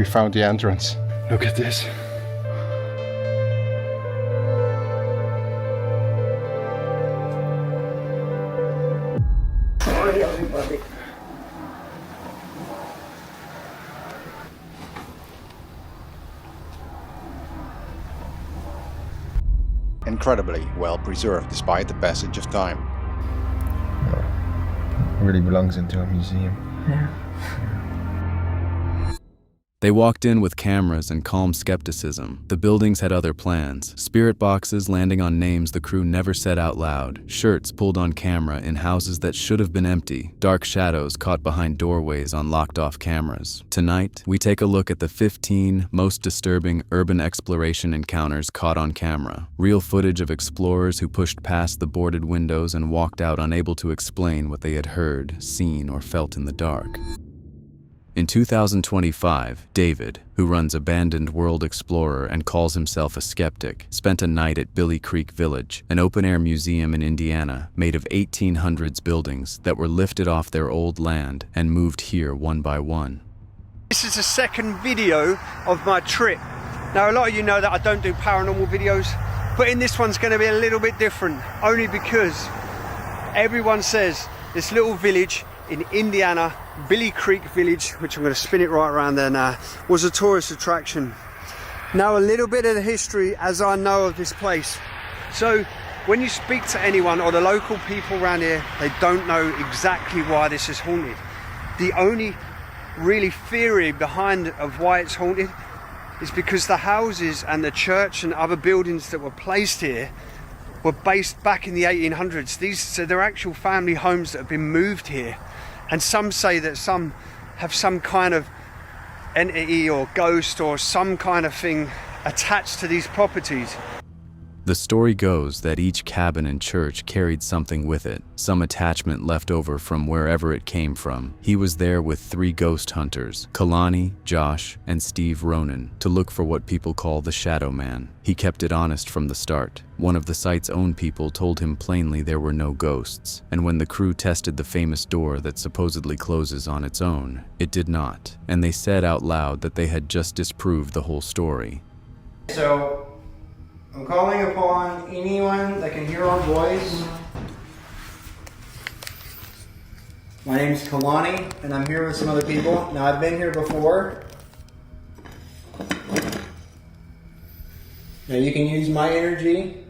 we found the entrance. Look at this. Sorry, everybody. Incredibly well preserved despite the passage of time. It really belongs into a museum. Yeah. They walked in with cameras and calm skepticism. The buildings had other plans. Spirit boxes landing on names the crew never said out loud. Shirts pulled on camera in houses that should have been empty. Dark shadows caught behind doorways on locked-off cameras. Tonight, we take a look at the 15 most disturbing urban exploration encounters caught on camera. Real footage of explorers who pushed past the boarded windows and walked out unable to explain what they had heard, seen, or felt in the dark. In 2025, David, who runs Abandoned World Explorer and calls himself a skeptic, spent a night at Billy Creek Village, an open-air museum in Indiana made of 1800s buildings that were lifted off their old land and moved here one by one. This is the second video of my trip. Now, a lot of you know that I don't do paranormal videos, but in this one's going to be a little bit different, only because everyone says this little village in Indiana, Billy Creek Village, which I'm going to spin it right around there now, was a tourist attraction. Now, a little bit of the history as I know of this place. So when you speak to anyone or the local people around here, they don't know exactly why this is haunted. The only really theory behind of why it's haunted is because the houses and the church and other buildings that were placed here were based back in the 1800s. So they're actual family homes that have been moved here. And some say that some have some kind of entity or ghost or some kind of thing attached to these properties. The story goes that each cabin and church carried something with it, some attachment left over from wherever it came from. He was there with 3 ghost hunters, Kalani, Josh, and Steve Ronan, to look for what people call the Shadow Man. He kept it honest from the start. One of the site's own people told him plainly there were no ghosts, and when the crew tested the famous door that supposedly closes on its own, it did not, and they said out loud that they had just disproved the whole story. So, I'm calling upon anyone that can hear our voice. My name's Kalani, and I'm here with some other people. Now, I've been here before. Now, you can use my energy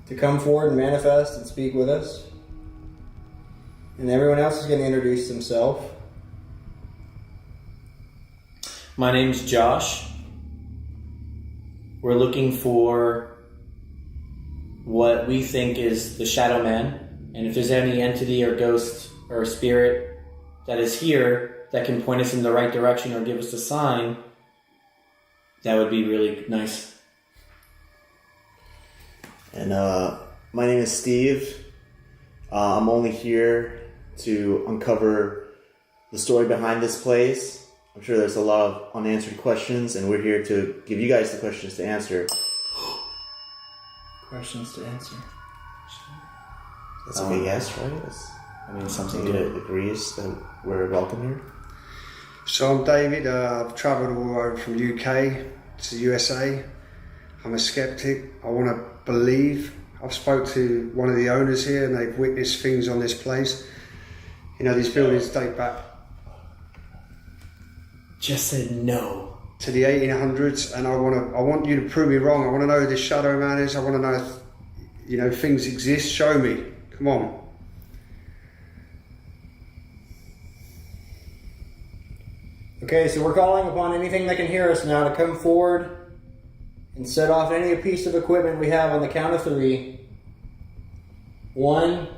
to come forward and manifest and speak with us. And everyone else is going to introduce themselves. My name's Josh. We're looking for what we think is the Shadow Man, and if there's any entity or ghost or spirit that is here that can point us in the right direction or give us a sign, that would be really nice. And my name is Steve. I'm only here to uncover the story behind this place. I'm sure there's a lot of unanswered questions, and we're here to give you guys the questions to answer. Questions to answer. That's a big yes, right? Something that agrees that we're welcome here. So I'm David. I've travelled all over from UK to the USA. I'm a skeptic. I want to believe. I've spoke to one of the owners here, and they've witnessed things on this place. You know, these buildings date back Just said no. to the 1800s, and I want you to prove me wrong. I want to know who this Shadow Man is. I want to know if, you know, things exist. Show me. Come on. Okay, so we're calling upon anything that can hear us now to come forward and set off any piece of equipment we have on the count of 3. 1,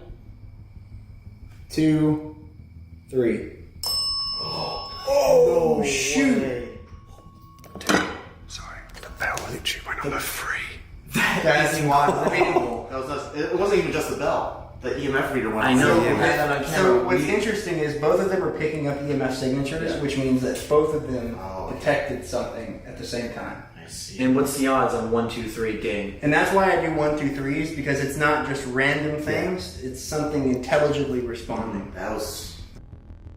2, 3. Oh, shoot! Way. Sorry, the bell literally went on a 3. That's unbelievable. It wasn't even just the bell. The EMF reader went. I know. So, we had that on camera. So what's interesting is both of them are picking up EMF signatures, which means that both of them detected something at the same time. I see. And what's the odds on 1, 2, 3 ding? And that's why I do 1, 2, 3s, because it's not just random things, it's something intelligently responding. That was...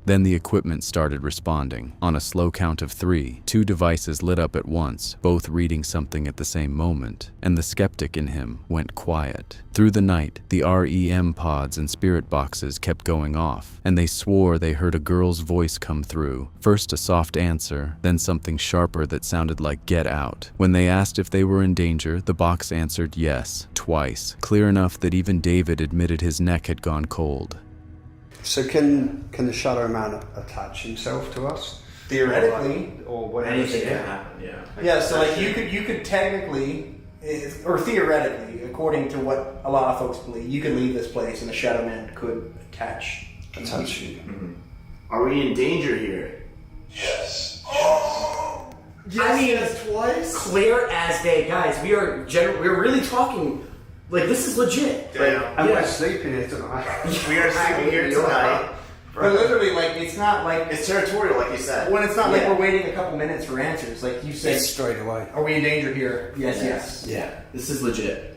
Then the equipment started responding. On a slow count of 3, 2 devices lit up at once, both reading something at the same moment, and the skeptic in him went quiet. Through the night, the REM pods and spirit boxes kept going off, and they swore they heard a girl's voice come through. First a soft answer, then something sharper that sounded like "get out." When they asked if they were in danger, the box answered yes, twice, clear enough that even David admitted his neck had gone cold. So can the shadow man attach himself to us? Theoretically, or whatever. Anything can happen, yeah. yeah. So like you could technically, or theoretically, according to what a lot of folks believe, you could leave this place and the shadow man could attach you. Mm-hmm. Are we in danger here? Yes. Oh! I mean, twice? Clear as day, guys. We're really talking. Like, this is legit. Damn. And we're sleeping here tonight. We are sleeping here tonight. But literally, like, it's not like It's territorial, like you said. when it's not like we're waiting a couple minutes for answers. Like you said, It's straight away. are we in danger here? Yes. Yeah, this is legit.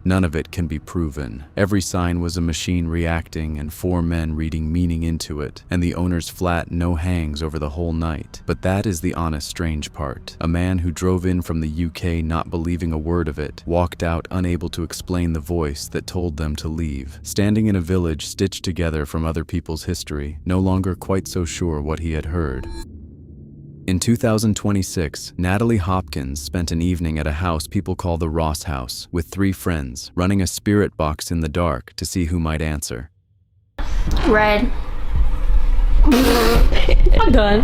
None of it can be proven. Every sign was a machine reacting and 4 men reading meaning into it, and the owner's flat no hangs over the whole night. But that is the honest strange part. A man who drove in from the UK not believing a word of it, walked out unable to explain the voice that told them to leave. Standing in a village stitched together from other people's history, no longer quite so sure what he had heard. In 2026, Natalie Hopkins spent an evening at a house people call the Ross House with 3 friends, running a spirit box in the dark to see who might answer. Red. I'm done.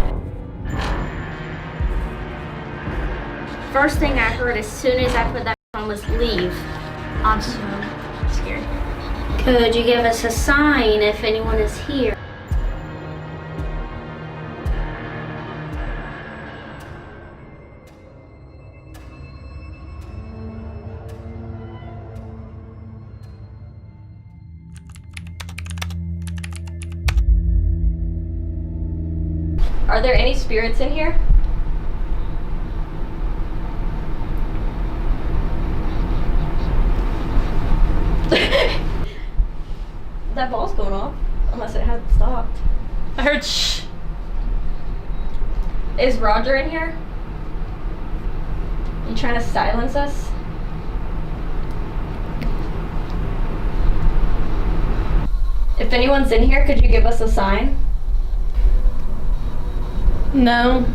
First thing I heard as soon as I put that on was leave. I'm so scared. Could you give us a sign if anyone is here? Are there any spirits in here? That ball's going off, unless it hasn't stopped. I heard shh. Is Roger in here? You trying to silence us? If anyone's in here, could you give us a sign? No.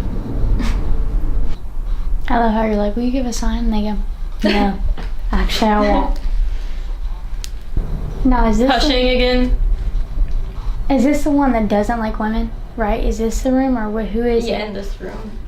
I love how you're like, will you give a sign? And they go, no. Actually, I won't. No, is this Hushing again? Is this the one that doesn't like women? Right? Is this the room, or who is Yeah, it? in this room.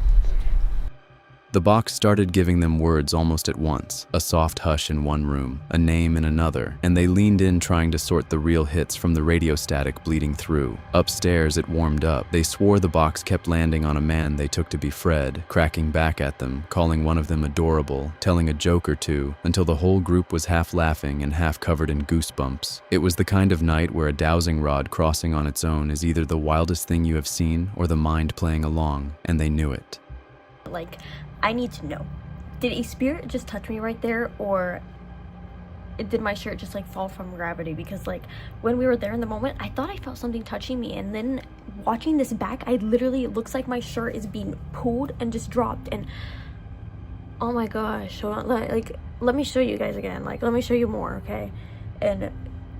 The box started giving them words almost at once, a soft hush in one room, a name in another, and they leaned in trying to sort the real hits from the radio static bleeding through. Upstairs it warmed up. They swore the box kept landing on a man they took to be Fred, cracking back at them, calling one of them adorable, telling a joke or two, until the whole group was half laughing and half covered in goosebumps. It was the kind of night where a dowsing rod crossing on its own is either the wildest thing you have seen or the mind playing along, and they knew it. Like, I need to know, did a spirit just touch me right there, or did my shirt just like fall from gravity? Because like when we were there in the moment, I thought I felt something touching me, and then watching this back, I literally, it looks like my shirt is being pulled and just dropped. And oh my gosh, hold on, like let me show you guys again, like let me show you more, okay? And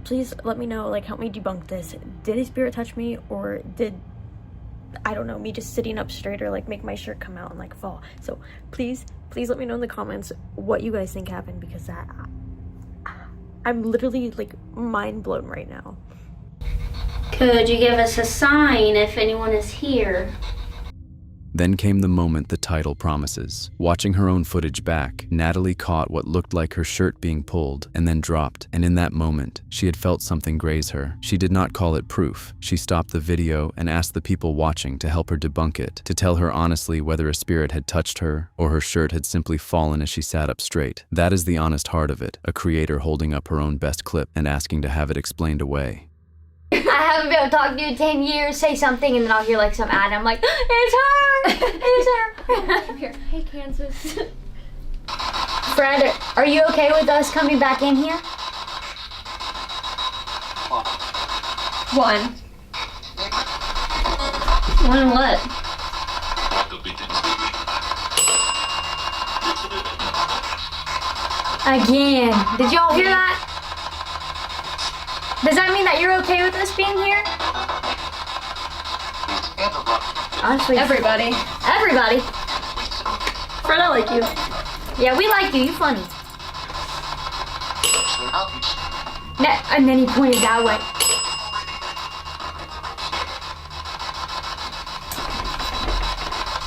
please let me know, like help me debunk this. Did a spirit touch me, or did, I don't know, me just sitting up straighter like make my shirt come out and like fall? So please let me know in the comments what you guys think happened, because I'm literally like mind blown right now. Could you give us a sign if anyone is here? Then came the moment the title promises. Watching her own footage back, Natalie caught what looked like her shirt being pulled and then dropped, and in that moment, she had felt something graze her. She did not call it proof. She stopped the video and asked the people watching to help her debunk it, to tell her honestly whether a spirit had touched her or her shirt had simply fallen as she sat up straight. That is the honest heart of it, a creator holding up her own best clip and asking to have it explained away. I haven't been able to talk to you in 10 years, say something, and then I'll hear like some ad, and I'm like, it's her! It's her! Come here. Hey, Kansas. Fred, are you okay with us coming back in here? One. When what? Again. Did y'all hear that? Does that mean that you're okay with us being here? Honestly, everybody. Everybody. Fred, I like you. Yeah, we like you. You funny. And then he pointed that way.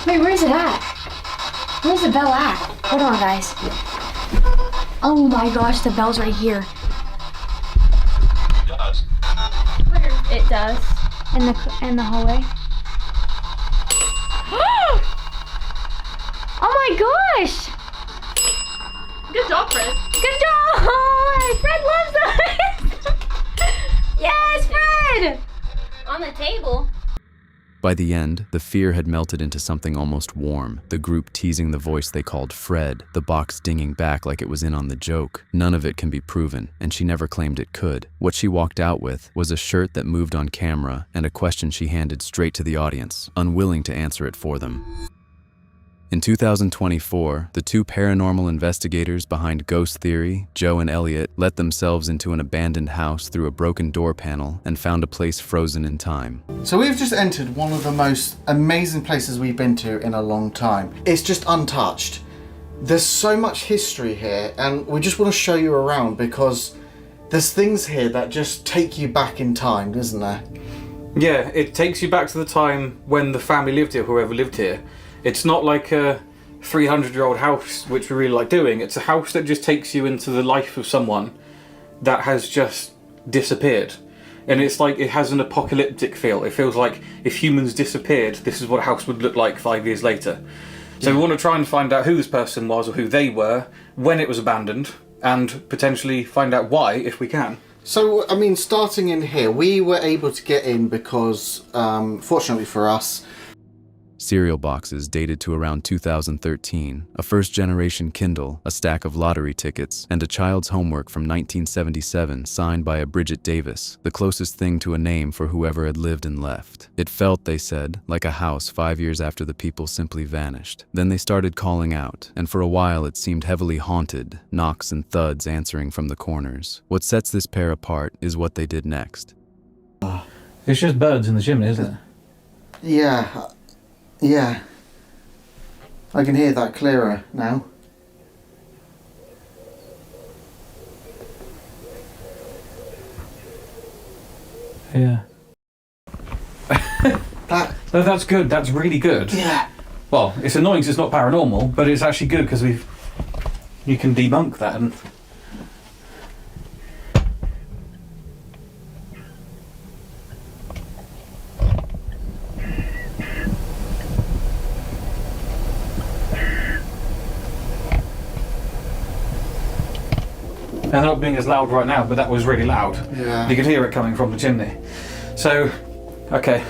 Wait, where's it at? Where's the bell at? Hold on, guys. Oh my gosh, the bell's right here. It does. Where? It does. In the hallway. Oh my gosh! Good job, Fred. Good job! Fred loves us! Yes, Fred! On the table. By the end, the fear had melted into something almost warm, the group teasing the voice they called Fred, the box dinging back like it was in on the joke. None of it can be proven, and she never claimed it could. What she walked out with was a shirt that moved on camera and a question she handed straight to the audience, unwilling to answer it for them. In 2024, the two paranormal investigators behind Ghost Theory, Joe and Elliot, let themselves into an abandoned house through a broken door panel and found a place frozen in time. So we've just entered one of the most amazing places we've been to in a long time. It's just untouched. There's so much history here, and we just want to show you around because there's things here that just take you back in time, isn't there? Yeah, it takes you back to the time when the family lived here, whoever lived here. It's not like a 300-year-old house, which we really like doing. It's a house that just takes you into the life of someone that has just disappeared. And it's like, it has an apocalyptic feel. It feels like if humans disappeared, this is what a house would look like 5 years later. So we want to try and find out who this person was or who they were, when it was abandoned, and potentially find out why, if we can. So, I mean, starting in here, we were able to get in because, fortunately for us, Cereal boxes dated to around 2013, a first-generation Kindle, a stack of lottery tickets, and a child's homework from 1977 signed by a Bridget Davis, the closest thing to a name for whoever had lived and left. It felt, they said, like a house 5 years after the people simply vanished. Then they started calling out, and for a while it seemed heavily haunted, knocks and thuds answering from the corners. What sets this pair apart is what they did next. It's just birds in the chimney, isn't it? yeah. Yeah, I can hear that clearer now. Yeah. No, that's good. That's really good. Yeah. Well, it's annoying because it's not paranormal, but it's actually good because you can debunk that. And they're not being as loud right now, but that was really loud. Yeah. You could hear it coming from the chimney. So, okay.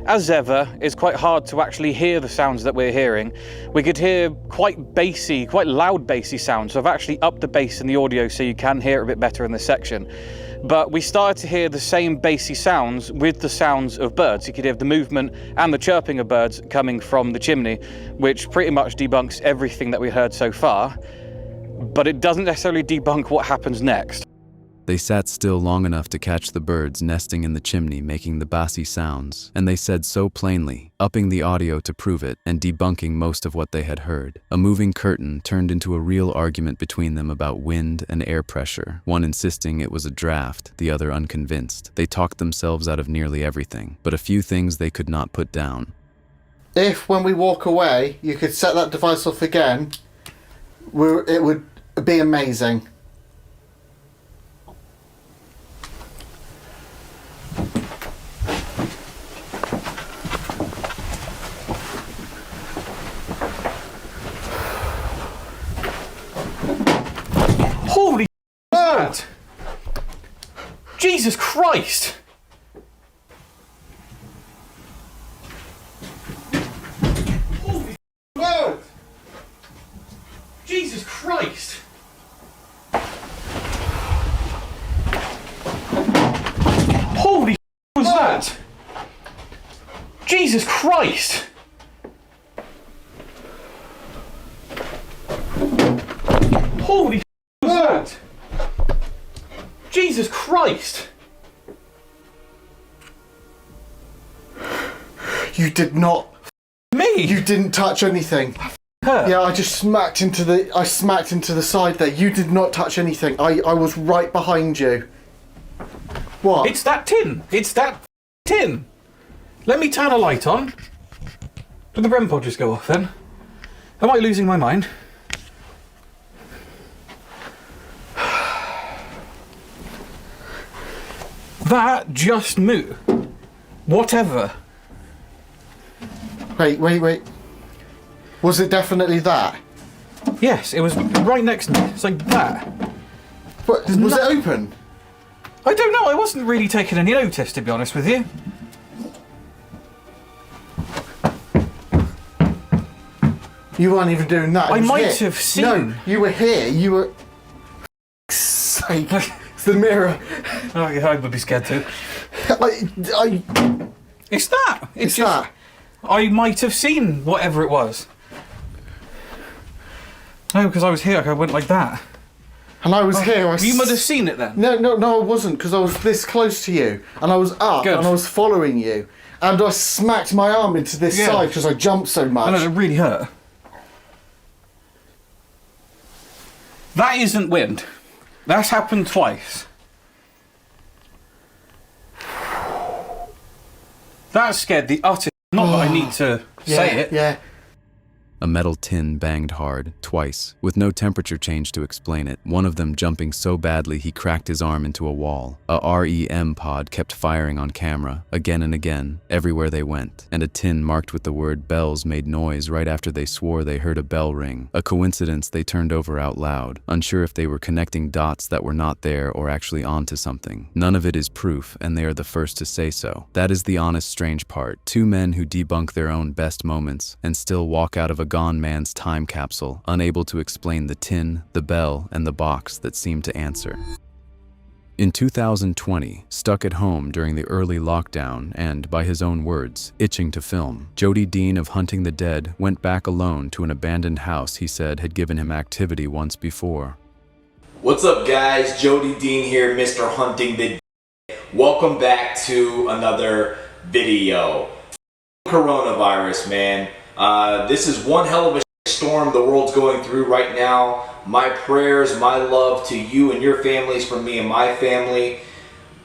As ever, it's quite hard to actually hear the sounds that we're hearing. We could hear quite bassy, quite loud bassy sounds, so I've actually upped the bass in the audio so you can hear it a bit better in this section. But we started to hear the same bassy sounds with the sounds of birds. You could hear the movement and the chirping of birds coming from the chimney, which pretty much debunks everything that we heard so far. But it doesn't necessarily debunk what happens next. They sat still long enough to catch the birds nesting in the chimney making the bassy sounds, and they said so plainly, upping the audio to prove it and debunking most of what they had heard. A moving curtain turned into a real argument between them about wind and air pressure, one insisting it was a draft, the other unconvinced. They talked themselves out of nearly everything, but a few things they could not put down. If, when we walk away, you could set that device off again, it would be amazing. Holy that! Jesus Christ! Holy whoa! Jesus Christ! Holy was that? Holy was that? Jesus Christ! You did not. Me? You didn't touch anything. Yeah, I just smacked into the side there. You did not touch anything. I was right behind you. What? It's that tin. It's that tin. Let me turn a light on. Did the REM pod just go off then? Am I losing my mind? That just moved. Whatever. Wait. Was it definitely that? Yes, it was right next to me. It's like that. What, was it open? I don't know. I wasn't really taking any notice, to be honest with you. You weren't even doing that. I might have seen. No, you were here. You were. Sake. It's the mirror. Oh, yeah, I would be scared too. It's that. It's that. I might have seen whatever it was. No, because I was here. I went like that. And I was here. You must have seen it then. No, I wasn't, because I was this close to you, and I was up, Good. and I was following you, and I smacked my arm into this side because I jumped so much. I know, it really hurt. That isn't wind. That's happened twice. That scared the utter. Not that I need to say it. Yeah. A metal tin banged hard, twice, with no temperature change to explain it, one of them jumping so badly he cracked his arm into a wall. A REM pod kept firing on camera, again and again, everywhere they went, and a tin marked with the word bells made noise right after they swore they heard a bell ring, a coincidence they turned over out loud, unsure if they were connecting dots that were not there or actually onto something. None of it is proof, and they are the first to say so. That is the honest, strange part. Two men who debunk their own best moments and still walk out of a gone man's time capsule, unable to explain the tin, the bell, and the box that seemed to answer. In 2020, stuck at home during the early lockdown and, by his own words, itching to film, Jody Dean of Hunting the Dead went back alone to an abandoned house he said had given him activity once before. What's up, guys? Jody Dean here, Mr. Hunting the Dead. Welcome back to another video. Coronavirus, man. This is one hell of a storm the world's going through right now. My prayers, my love to you and your families from me and my family.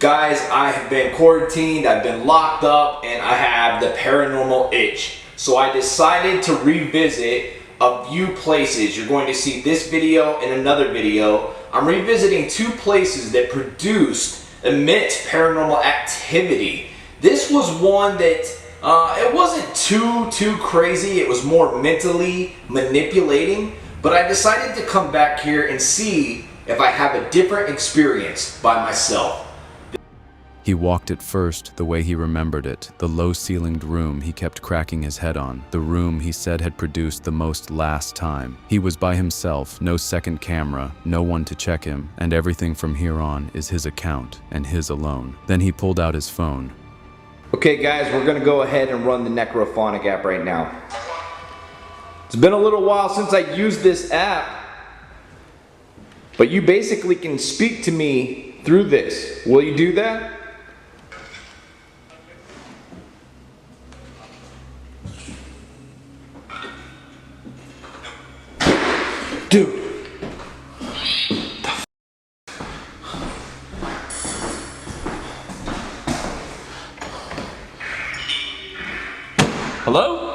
Guys, I have been quarantined, I've been locked up, and I have the paranormal itch. So I decided to revisit a few places. You're going to see this video and another video. I'm revisiting two places that emit paranormal activity. This was one that it wasn't too crazy. It was more mentally manipulating, but I decided to come back here and see if I have a different experience by myself. He walked it first the way he remembered it, the low-ceilinged room he kept cracking his head on, the room he said had produced the most last time. He was by himself, no second camera, no one to check him, and everything from here on is his account, and his alone. Then he pulled out his phone. Okay guys, we're gonna go ahead and run the Necrophonic app right now. It's been a little while since I used this app, but you basically can speak to me through this. Will you do that? Dude. Hello?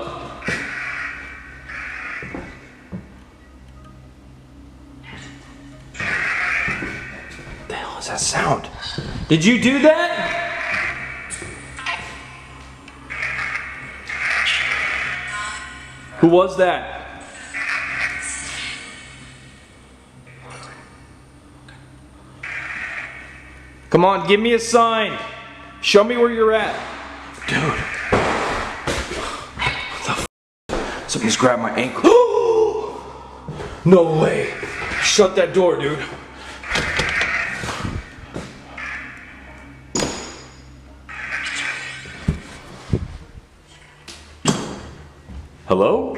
What the hell is that sound? Did you do that? Who was that? Come on, give me a sign. Show me where you're at. Dude. Something just grabbed my ankle. No way. Shut that door, dude. Hello?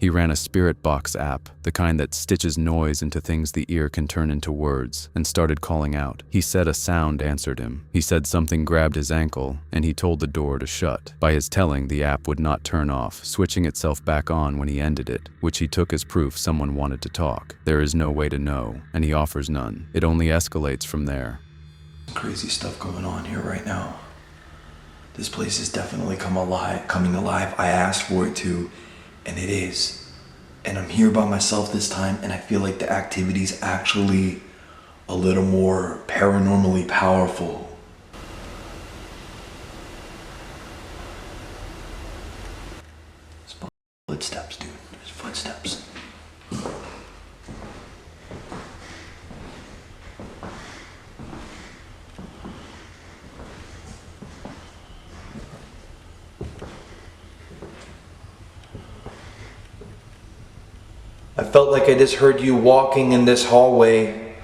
He ran a spirit box app, the kind that stitches noise into things the ear can turn into words, and started calling out. He said a sound answered him. He said something grabbed his ankle, and he told the door to shut. By his telling, the app would not turn off, switching itself back on when he ended it, which he took as proof someone wanted to talk. There is no way to know, and he offers none. It only escalates from there. Crazy stuff going on here right now. This place is definitely coming alive. I asked for it to, and it is. And I'm here by myself this time, and I feel like the activity's actually a little more paranormally powerful. There's footsteps, dude. There's footsteps. I felt like I just heard you walking in this hallway.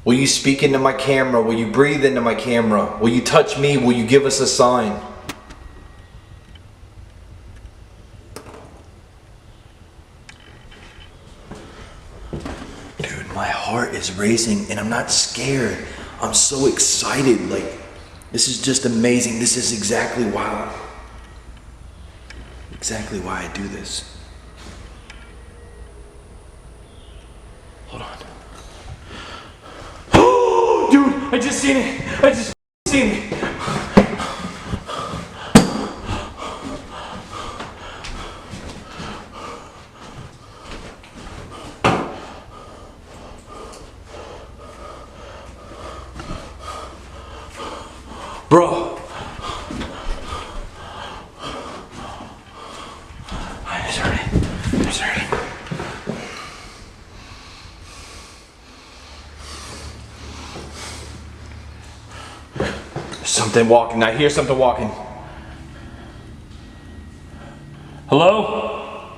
Will you speak into my camera? Will you breathe into my camera? Will you touch me? Will you give us a sign? Dude, my heart is racing and I'm not scared. I'm so excited. Like, this is just amazing. This is exactly why I do this. Hold on. Oh, dude, I just seen it. I just seen it. Bro. I just heard it. I just heard it. Something walking. I hear something walking. Hello?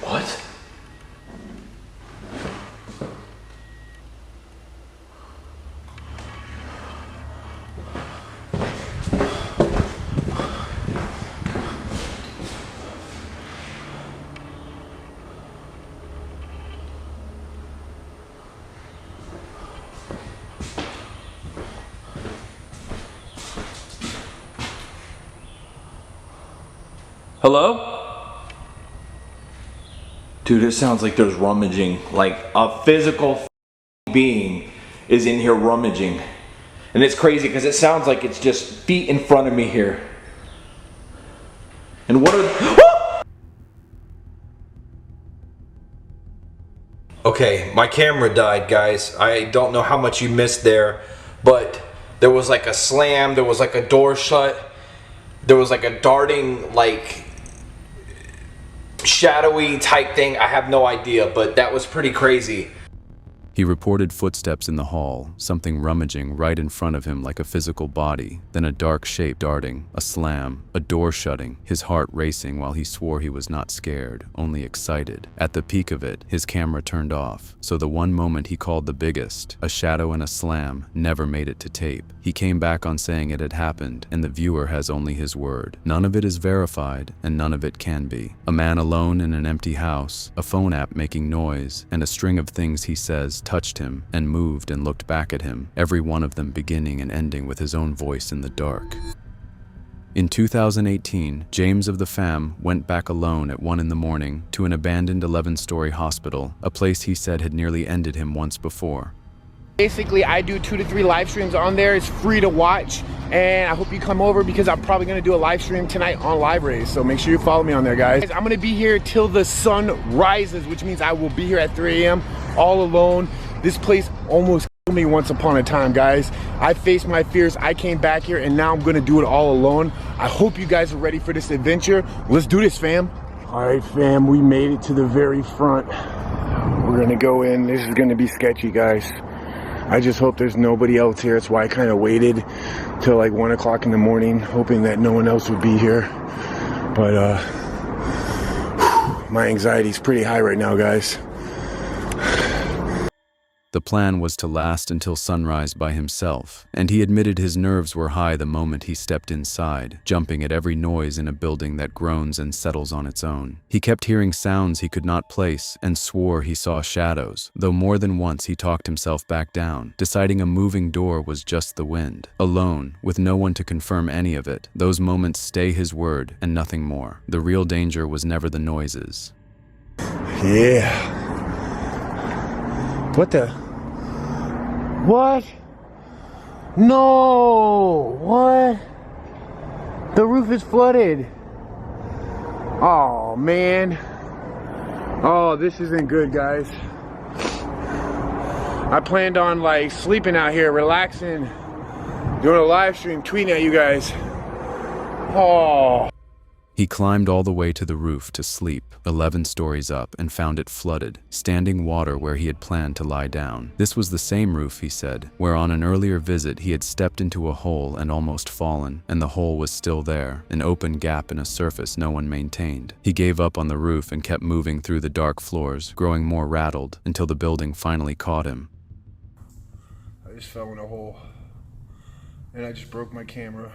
What? Hello? Dude, it sounds like there's rummaging. Like a physical being is in here rummaging. And it's crazy because it sounds like it's just feet in front of me here. And what are... Okay, my camera died, guys. I don't know how much you missed there, but there was like a slam, there was like a door shut, there was like a darting, like shadowy type thing. I have no idea, but that was pretty crazy. He reported footsteps in the hall, something rummaging right in front of him like a physical body, then a dark shape darting, a slam, a door shutting, his heart racing while he swore he was not scared, only excited. At the peak of it, his camera turned off, so the one moment he called the biggest, a shadow and a slam, never made it to tape. He came back on saying it had happened, and the viewer has only his word. None of it is verified, and none of it can be. A man alone in an empty house, a phone app making noise, and a string of things he says touched him and moved and looked back at him, every one of them beginning and ending with his own voice in the dark. In 2018, James of the fam went back alone at 1 in the morning to an abandoned 11-story hospital, a place he said had nearly ended him once before. Basically, I do 2 to 3 live streams on there. It's free to watch, and I hope you come over because I'm probably going to do a live stream tonight on Live Rays, so make sure you follow me on there, guys. I'm going to be here till the sun rises, which means I will be here at 3 a.m. all alone. This place almost killed me once upon a time, guys. I faced my fears. I came back here, and now I'm going to do it all alone. I hope you guys are ready for this adventure. Let's do this, fam. All right, fam, we made it to the very front. We're going to go in. This is going to be sketchy, guys. I just hope there's nobody else here. That's why I kind of waited till like 1 o'clock in the morning, hoping that no one else would be here. But my anxiety's pretty high right now, guys. The plan was to last until sunrise by himself, and he admitted his nerves were high the moment he stepped inside, jumping at every noise in a building that groans and settles on its own. He kept hearing sounds he could not place and swore he saw shadows, though more than once he talked himself back down, deciding a moving door was just the wind. Alone, with no one to confirm any of it, those moments stay his word and nothing more. The real danger was never the noises. Yeah. What the? What? No! What? The roof is flooded. Oh, man. Oh, this isn't good, guys. I planned on, like, sleeping out here, relaxing, doing a live stream, tweeting at you guys. Oh. He climbed all the way to the roof to sleep, 11 stories up, and found it flooded, standing water where he had planned to lie down. This was the same roof, he said, where on an earlier visit he had stepped into a hole and almost fallen, and the hole was still there, an open gap in a surface no one maintained. He gave up on the roof and kept moving through the dark floors, growing more rattled, until the building finally caught him. I just fell in a hole, and I just broke my camera,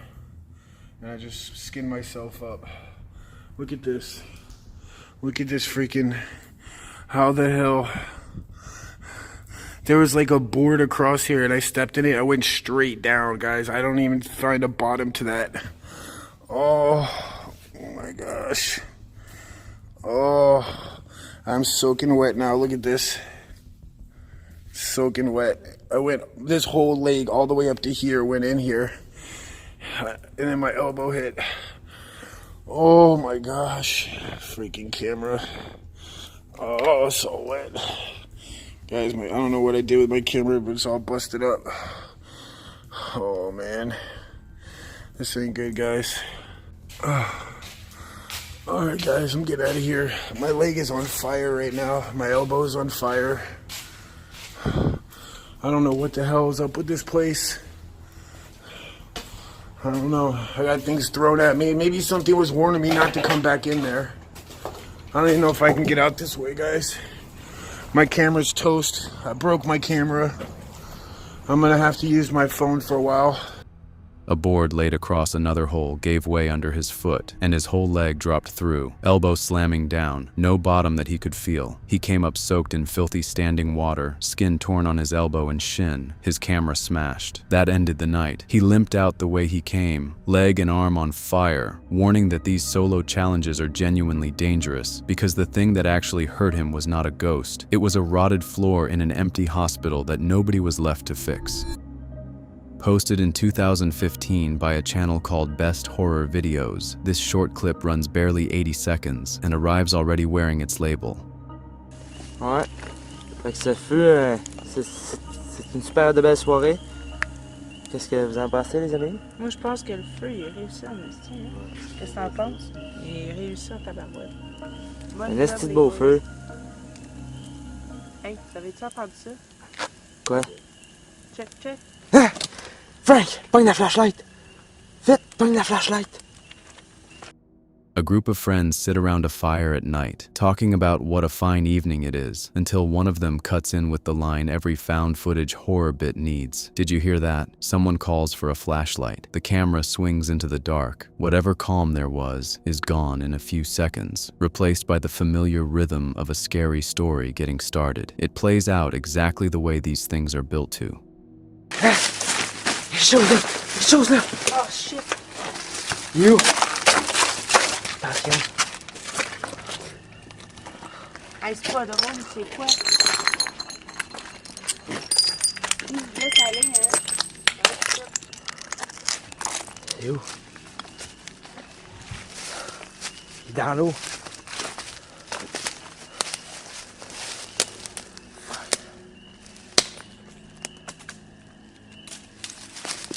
and I just skinned myself up. Look at this. Look at this freaking... How the hell? There was like a board across here and I stepped in it. I went straight down, guys. I don't even find a bottom to that. Oh my gosh. Oh, I'm soaking wet now. Look at this. Soaking wet. I went this whole leg all the way up to here, went in here. And then my elbow hit. Oh my gosh, freaking camera. Oh, so wet. Guys, I don't know what I did with my camera, but it's all busted up. Oh man, this ain't good, guys. Alright guys, I'm getting out of here. My leg is on fire right now. My elbow is on fire. I don't know what the hell is up with this place. I don't know. I got things thrown at me. Maybe something was warning me not to come back in there. I don't even know if I can get out this way, guys. My camera's toast. I broke my camera. I'm gonna have to use my phone for a while. A board laid across another hole gave way under his foot, and his whole leg dropped through, elbow slamming down, no bottom that he could feel. He came up soaked in filthy standing water, skin torn on his elbow and shin, his camera smashed. That ended the night. He limped out the way he came, leg and arm on fire, warning that these solo challenges are genuinely dangerous, because the thing that actually hurt him was not a ghost. It was a rotted floor in an empty hospital that nobody was left to fix. Posted in 2015 by a channel called Best Horror Videos, this short clip runs barely 80 seconds and arrives already wearing its label. Ouais. Fait que ce fut c'est une super de belle soirée. Qu'est-ce que vous en pensez, les amis? Moi, je pense que le feu, il a réussi en esti. Qu'est-ce que t'en penses? Il a réussi en tabarouette. Un esti de beau feu. Hey, t'avais-tu entendu ça? Quoi? Check, check. Ah! Frank, pogne la flashlight! Vite, pogne la flashlight! A group of friends sit around a fire at night, talking about what a fine evening it is, until one of them cuts in with the line every found footage horror bit needs. Did you hear that? Someone calls for a flashlight. The camera swings into the dark. Whatever calm there was is gone in a few seconds, replaced by the familiar rhythm of a scary story getting started. It plays out exactly the way these things are built to. Quelque chose là! Oh shit! You! Attention! Hey, c'est pas drôle, c'est quoi? Laisse aller, hein? C'est où? Il est dans l'eau.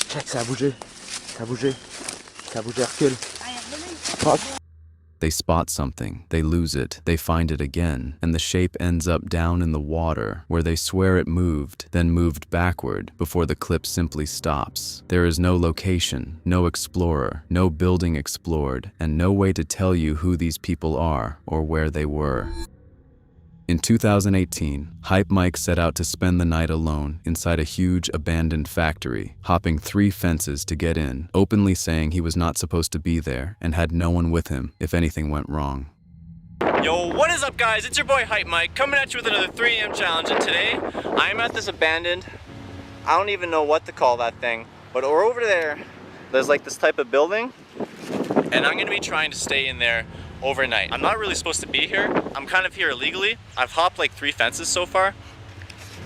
Check, ça a bougé. Ça a bougé. Ça a bougé, recule. Fuck. They spot something, they lose it, they find it again, and the shape ends up down in the water, where they swear it moved, then moved backward, before the clip simply stops. There is no location, no explorer, no building explored, and no way to tell you who these people are or where they were. In 2018, Hype Mike set out to spend the night alone inside a huge abandoned factory, hopping 3 fences to get in, openly saying he was not supposed to be there and had no one with him if anything went wrong. Yo, what is up guys? It's your boy Hype Mike coming at you with another 3 AM challenge, and today I'm at this abandoned, I don't even know what to call that thing, but over there's like this type of building, and I'm gonna be trying to stay in there overnight. I'm not really supposed to be here. I'm kind of here illegally. I've hopped like 3 fences so far.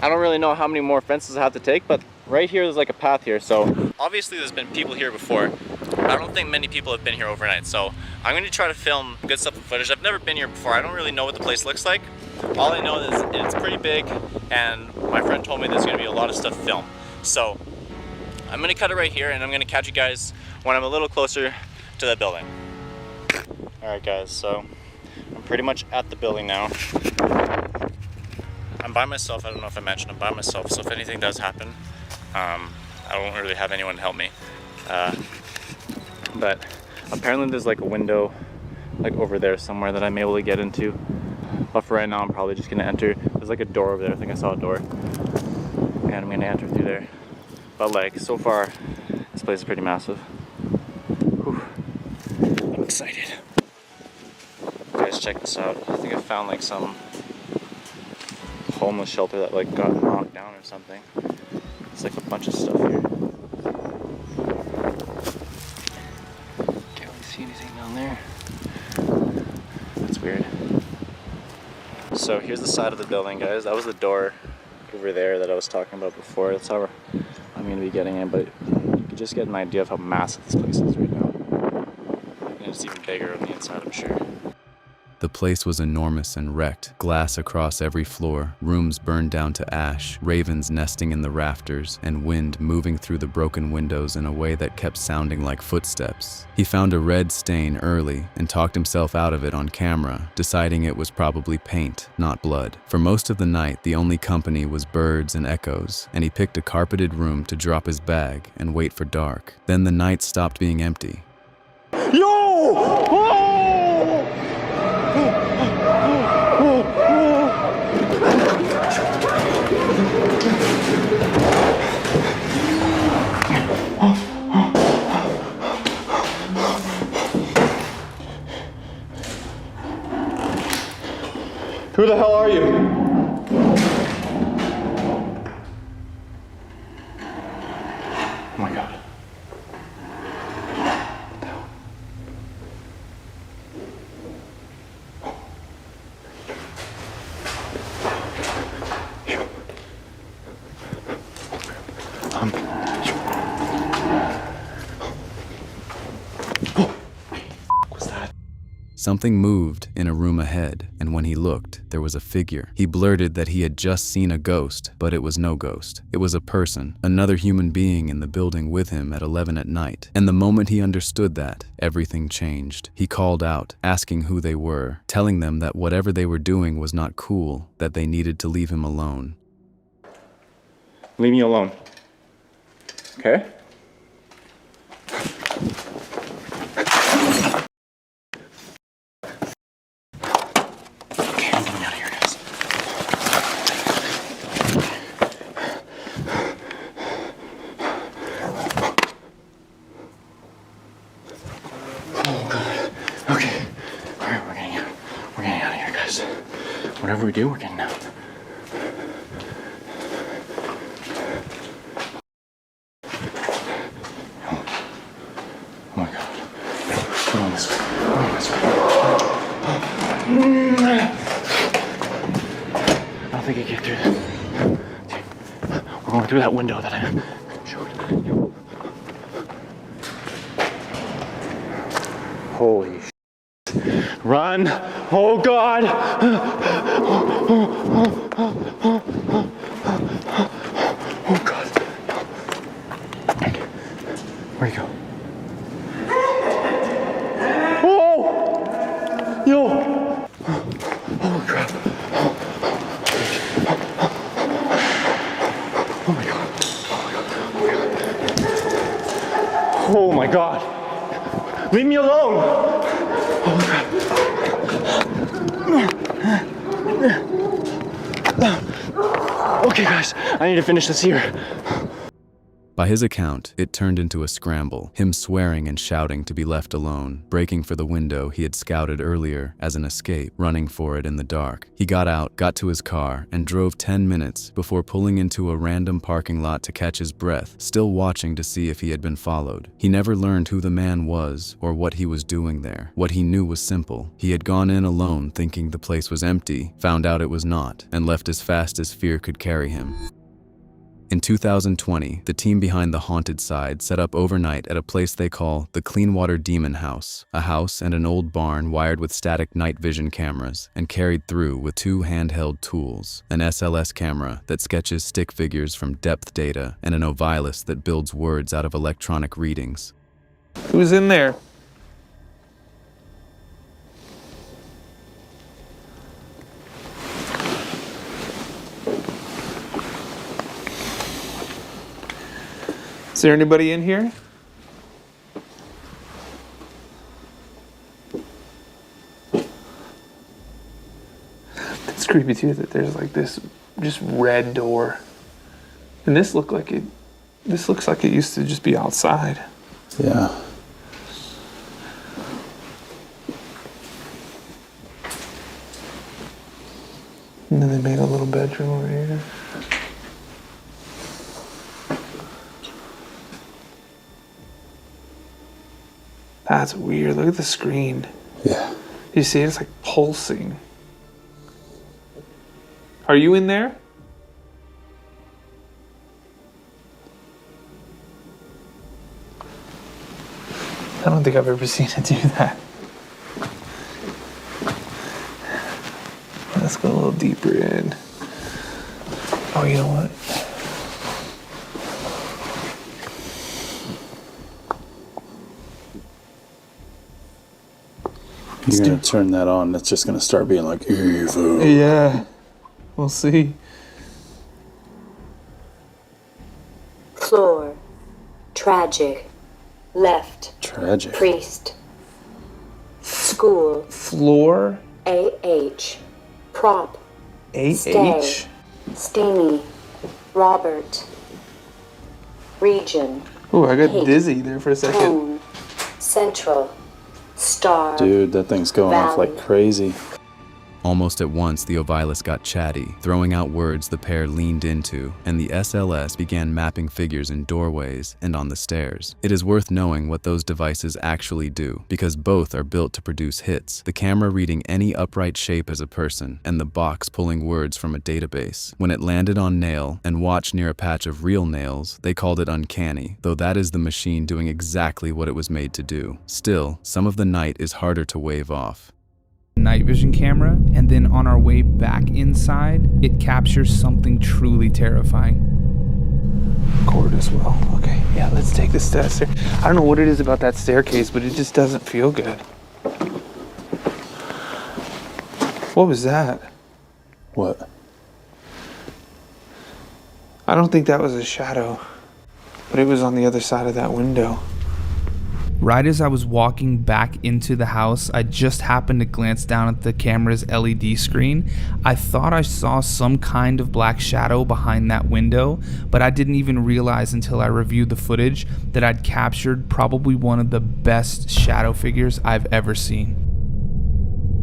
I don't really know how many more fences I have to take, but right here there's like a path here, so obviously there's been people here before, but I don't think many people have been here overnight, so I'm going to try to film good stuff and footage. I've never been here before. I don't really know what the place looks like. All I know is it's pretty big, and my friend told me there's going to be a lot of stuff filmed. So I'm going to cut it right here, and I'm going to catch you guys when I'm a little closer to that building. Alright guys, so I'm pretty much at the building now. I'm by myself. I don't know if I mentioned I'm by myself, so if anything does happen, I don't really have anyone to help me. But apparently there's like a window like over there somewhere that I'm able to get into. But for right now, I'm probably just gonna enter. There's like a door over there. I think I saw a door. And I'm gonna enter through there. But like, so far, this place is pretty massive. Whew. I'm excited. Guys, check this out. I think I found like some homeless shelter that like got knocked down or something. It's like a bunch of stuff here. Can't really see anything down there. That's weird. So here's the side of the building, guys. That was the door over there that I was talking about before. That's how I'm going to be getting in, but you can just get an idea of how massive this place is right now. And it's even bigger on the inside, I'm sure. The place was enormous and wrecked, glass across every floor, rooms burned down to ash, ravens nesting in the rafters, and wind moving through the broken windows in a way that kept sounding like footsteps. He found a red stain early and talked himself out of it on camera, deciding it was probably paint, not blood. For most of the night, the only company was birds and echoes, and he picked a carpeted room to drop his bag and wait for dark. Then the night stopped being empty. Yo! Who the hell are you? Oh my God. Something moved in a room ahead, and when he looked, there was a figure. He blurted that he had just seen a ghost, but it was no ghost. It was a person, another human being in the building with him at 11 at night. And the moment he understood that, everything changed. He called out, asking who they were, telling them that whatever they were doing was not cool, that they needed to leave him alone. Leave me alone. Okay? Whatever we do, we're getting out. Oh my God. Come on this way. Come on this way. I don't think I get through this. We're going through that window that I showed you. Holy shit. Run! Oh God! Oh God! Where'd he go? Oh! Yo! Holy crap! Oh my God! Oh my God! Leave me alone! Holy crap! Okay, guys, I need to finish this here. By his account, it turned into a scramble, him swearing and shouting to be left alone, breaking for the window he had scouted earlier as an escape, running for it in the dark. He got out, got to his car, and drove 10 minutes before pulling into a random parking lot to catch his breath, still watching to see if he had been followed. He never learned who the man was or what he was doing there. What he knew was simple. He had gone in alone thinking the place was empty, found out it was not, and left as fast as fear could carry him. In 2020, the team behind The Haunted Side set up overnight at a place they call the Cleanwater Demon House, a house and an old barn wired with static night vision cameras and carried through with 2 handheld tools, an SLS camera that sketches stick figures from depth data and an Ovilus that builds words out of electronic readings. Who's in there? Is there anybody in here? It's creepy too that there's like this just red door. And this looks like it used to just be outside. Yeah. And then they made a little bedroom over here. That's weird. Look at the screen. Yeah. You see, it's like pulsing. Are you in there? I don't think I've ever seen it do that. Let's go a little deeper in. Oh, you know what? You're gonna turn that on, that's just gonna start being like evil. Yeah, we'll see. Floor. Tragic. Left. Tragic. Priest. School. Floor. AH. Prop. AH? Stay. Steamy. Robert. Region. Ooh, I got Hate. dizzy there for a second. Cone. Central. Star. Dude, that thing's going off like crazy. Almost at once, the Ovilus got chatty, throwing out words the pair leaned into, and the SLS began mapping figures in doorways and on the stairs. It is worth knowing what those devices actually do, because both are built to produce hits, the camera reading any upright shape as a person, and the box pulling words from a database. When it landed on nail and watched near a patch of real nails, they called it uncanny, though that is the machine doing exactly what it was made to do. Still, some of the night is harder to wave off. Night vision camera, and then on our way back inside, it captures something truly terrifying. Cord as well. Okay, yeah, let's take the stairs. I don't know what it is about that staircase, but it just doesn't feel good. What was that? What? I don't think that was a shadow, but it was on the other side of that window. Right as I was walking back into the house, I just happened to glance down at the camera's LED screen. I thought I saw some kind of black shadow behind that window, but I didn't even realize until I reviewed the footage that I'd captured probably one of the best shadow figures I've ever seen.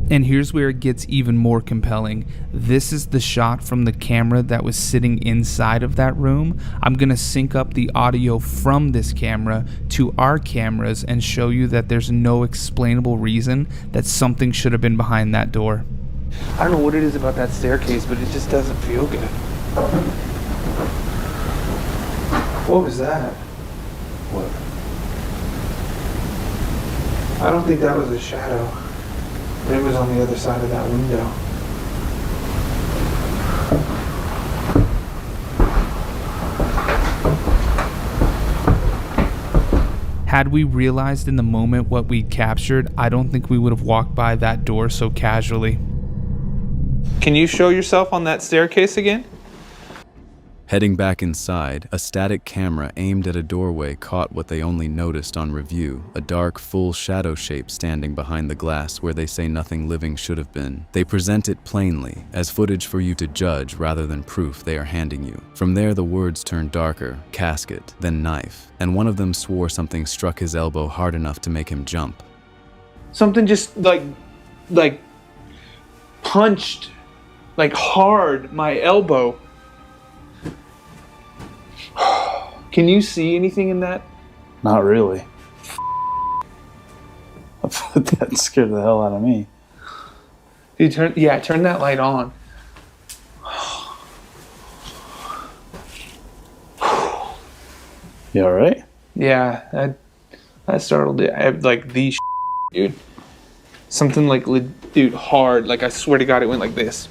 And here's where it gets even more compelling. This is the shot from the camera that was sitting inside of that room. I'm gonna sync up the audio from this camera to our cameras and show you that there's no explainable reason that something should have been behind that door. I don't know what it is about that staircase, but it just doesn't feel good. What was that? What? I don't think that was a shadow. It was on the other side of that window. Had we realized in the moment what we'd captured, I don't think we would have walked by that door so casually. Can you show yourself on that staircase again? Heading back inside, a static camera aimed at a doorway caught what they only noticed on review, a dark, full shadow shape standing behind the glass where they say nothing living should have been. They present it plainly, as footage for you to judge rather than proof they are handing you. From there, the words turned darker, casket, then knife, and one of them swore something struck his elbow hard enough to make him jump. Something just like punched like hard my elbow. Can you see anything in that? Not really. That scared the hell out of me. Dude, turn that light on. You all right? Yeah, that startled it. I have like these dude. Something like, dude, hard. Like I swear to God, it went like this.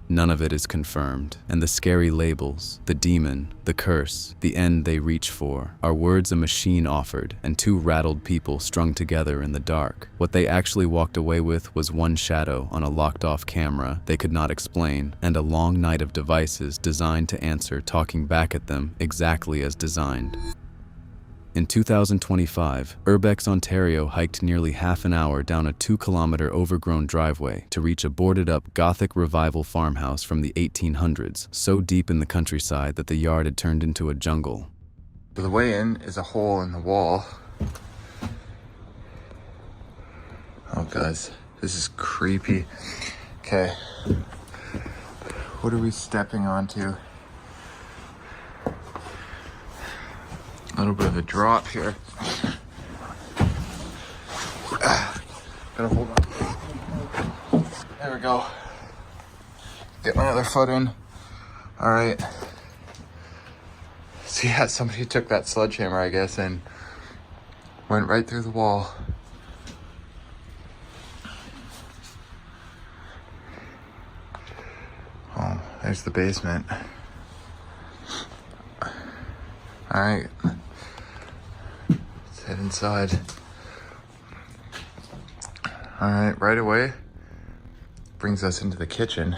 None of it is confirmed, and the scary labels, the demon, the curse, the end they reach for, are words a machine offered and two rattled people strung together in the dark. What they actually walked away with was one shadow on a locked-off camera they could not explain, and a long night of devices designed to answer talking back at them exactly as designed. In 2025, Urbex, Ontario hiked nearly half an hour down a 2-kilometer overgrown driveway to reach a boarded-up Gothic revival farmhouse from the 1800s, so deep in the countryside that the yard had turned into a jungle. The way in is a hole in the wall. Oh guys, this is creepy. Okay, what are we stepping onto? A little bit of a drop here. Gotta hold on. There we go. Get my other foot in. All right. So yeah, somebody took that sledgehammer, I guess, and went right through the wall. Oh, there's the basement. All right. Let's head inside. All right, right away brings us into the kitchen.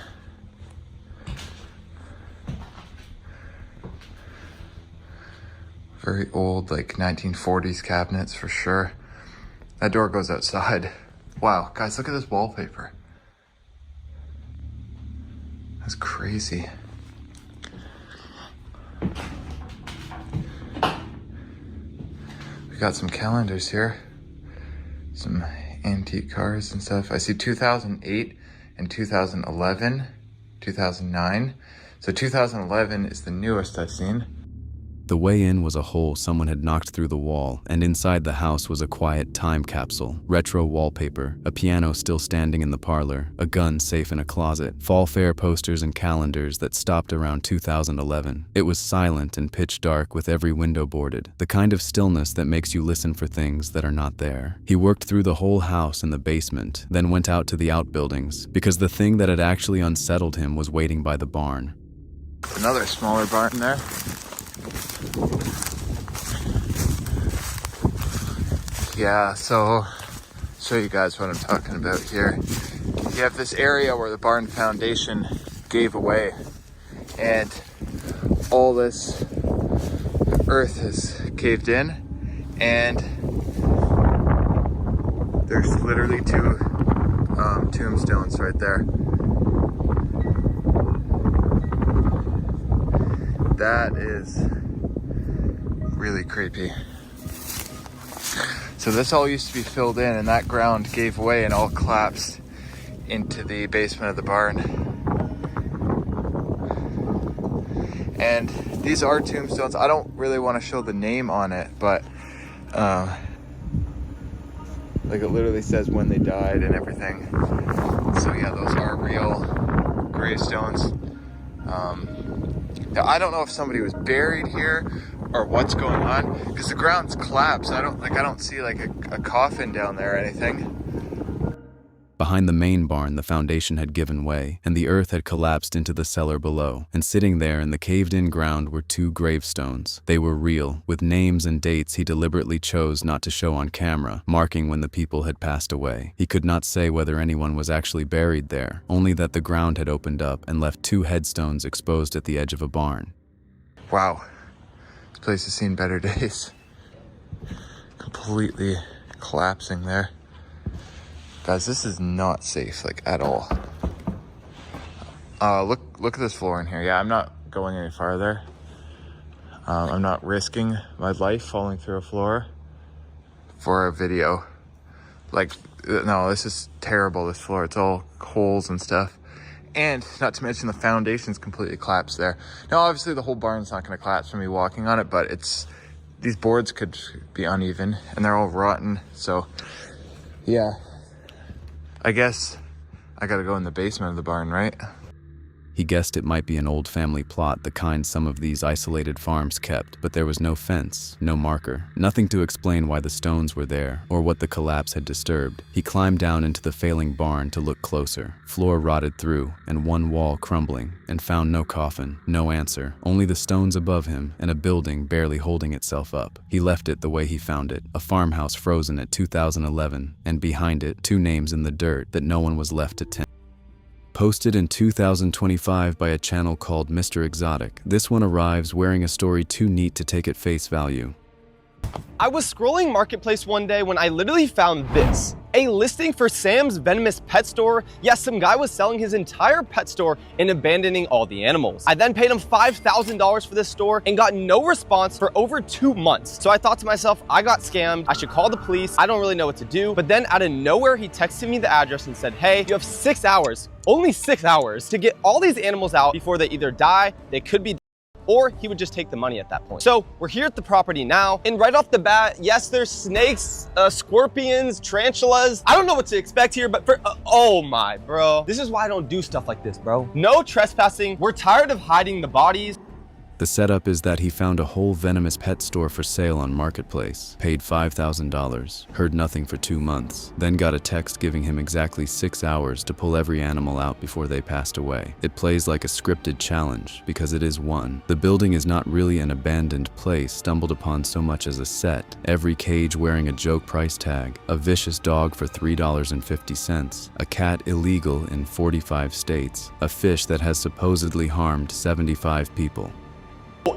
Very old, like 1940s cabinets for sure. That door goes outside. Wow, guys, look at this wallpaper. That's crazy. We got some calendars here, some antique cars and stuff. I see 2008 and 2011, 2009. So 2011 is the newest I've seen. The way in was a hole someone had knocked through the wall, and inside the house was a quiet time capsule, retro wallpaper, a piano still standing in the parlor, a gun safe in a closet, fall fair posters and calendars that stopped around 2011. It was silent and pitch dark with every window boarded, the kind of stillness that makes you listen for things that are not there. He worked through the whole house in the basement, then went out to the outbuildings, because the thing that had actually unsettled him was waiting by the barn. Another smaller barn there. Yeah, so show you guys what I'm talking about here. You have this area where the barn foundation gave away, and all this earth has caved in, and there's literally two tombstones right there. That is really creepy. So this all used to be filled in, and that ground gave way and all collapsed into the basement of the barn. And these are tombstones. I don't really want to show the name on it, but like it literally says when they died and everything. So yeah, those are real gravestones. Now I don't know if somebody was buried here or what's going on, because the ground's collapsed. I don't see like a coffin down there or anything. Behind the main barn, the foundation had given way, and the earth had collapsed into the cellar below. And sitting there in the caved-in ground were two gravestones. They were real, with names and dates he deliberately chose not to show on camera, marking when the people had passed away. He could not say whether anyone was actually buried there, only that the ground had opened up and left two headstones exposed at the edge of a barn. Wow, this place has seen better days. Completely collapsing there. Guys, this is not safe, like, at all. Look at this floor in here. Yeah, I'm not going any farther. I'm not risking my life falling through a floor for a video. Like, no, this is terrible, this floor. It's all holes and stuff. And not to mention the foundation's completely collapsed there. Now, obviously the whole barn's not gonna collapse from me walking on it, but these boards could be uneven and they're all rotten. So yeah, I guess I gotta go in the basement of the barn, right? He guessed it might be an old family plot, the kind some of these isolated farms kept, but there was no fence, no marker, nothing to explain why the stones were there or what the collapse had disturbed. He climbed down into the failing barn to look closer. Floor rotted through and one wall crumbling, and found no coffin, no answer, only the stones above him and a building barely holding itself up. He left it the way he found it, a farmhouse frozen at 2011, and behind it, 2 names in the dirt that no one was left to tend. Posted in 2025 by a channel called Mr. Exotic, this one arrives wearing a story too neat to take at face value. I was scrolling Marketplace one day when I literally found this. A listing for Sam's Venomous Pet Store. Yes, some guy was selling his entire pet store and abandoning all the animals. I then paid him $5,000 for this store and got no response for over 2 months. So I thought to myself, I got scammed. I should call the police. I don't really know what to do. But then out of nowhere, he texted me the address and said, hey, you have 6 hours, only 6 hours to get all these animals out before they either die, they could be or he would just take the money at that point. So we're here at the property now, and right off the bat, yes, there's snakes, scorpions, tarantulas. I don't know what to expect here, but oh my, bro. This is why I don't do stuff like this, bro. No trespassing. We're tired of hiding the bodies. The setup is that he found a whole venomous pet store for sale on Marketplace, paid $5,000, heard nothing for 2 months, then got a text giving him exactly 6 hours to pull every animal out before they passed away. It plays like a scripted challenge, because it is one. The building is not really an abandoned place stumbled upon so much as a set, every cage wearing a joke price tag, a vicious dog for $3.50, a cat illegal in 45 states, a fish that has supposedly harmed 75 people.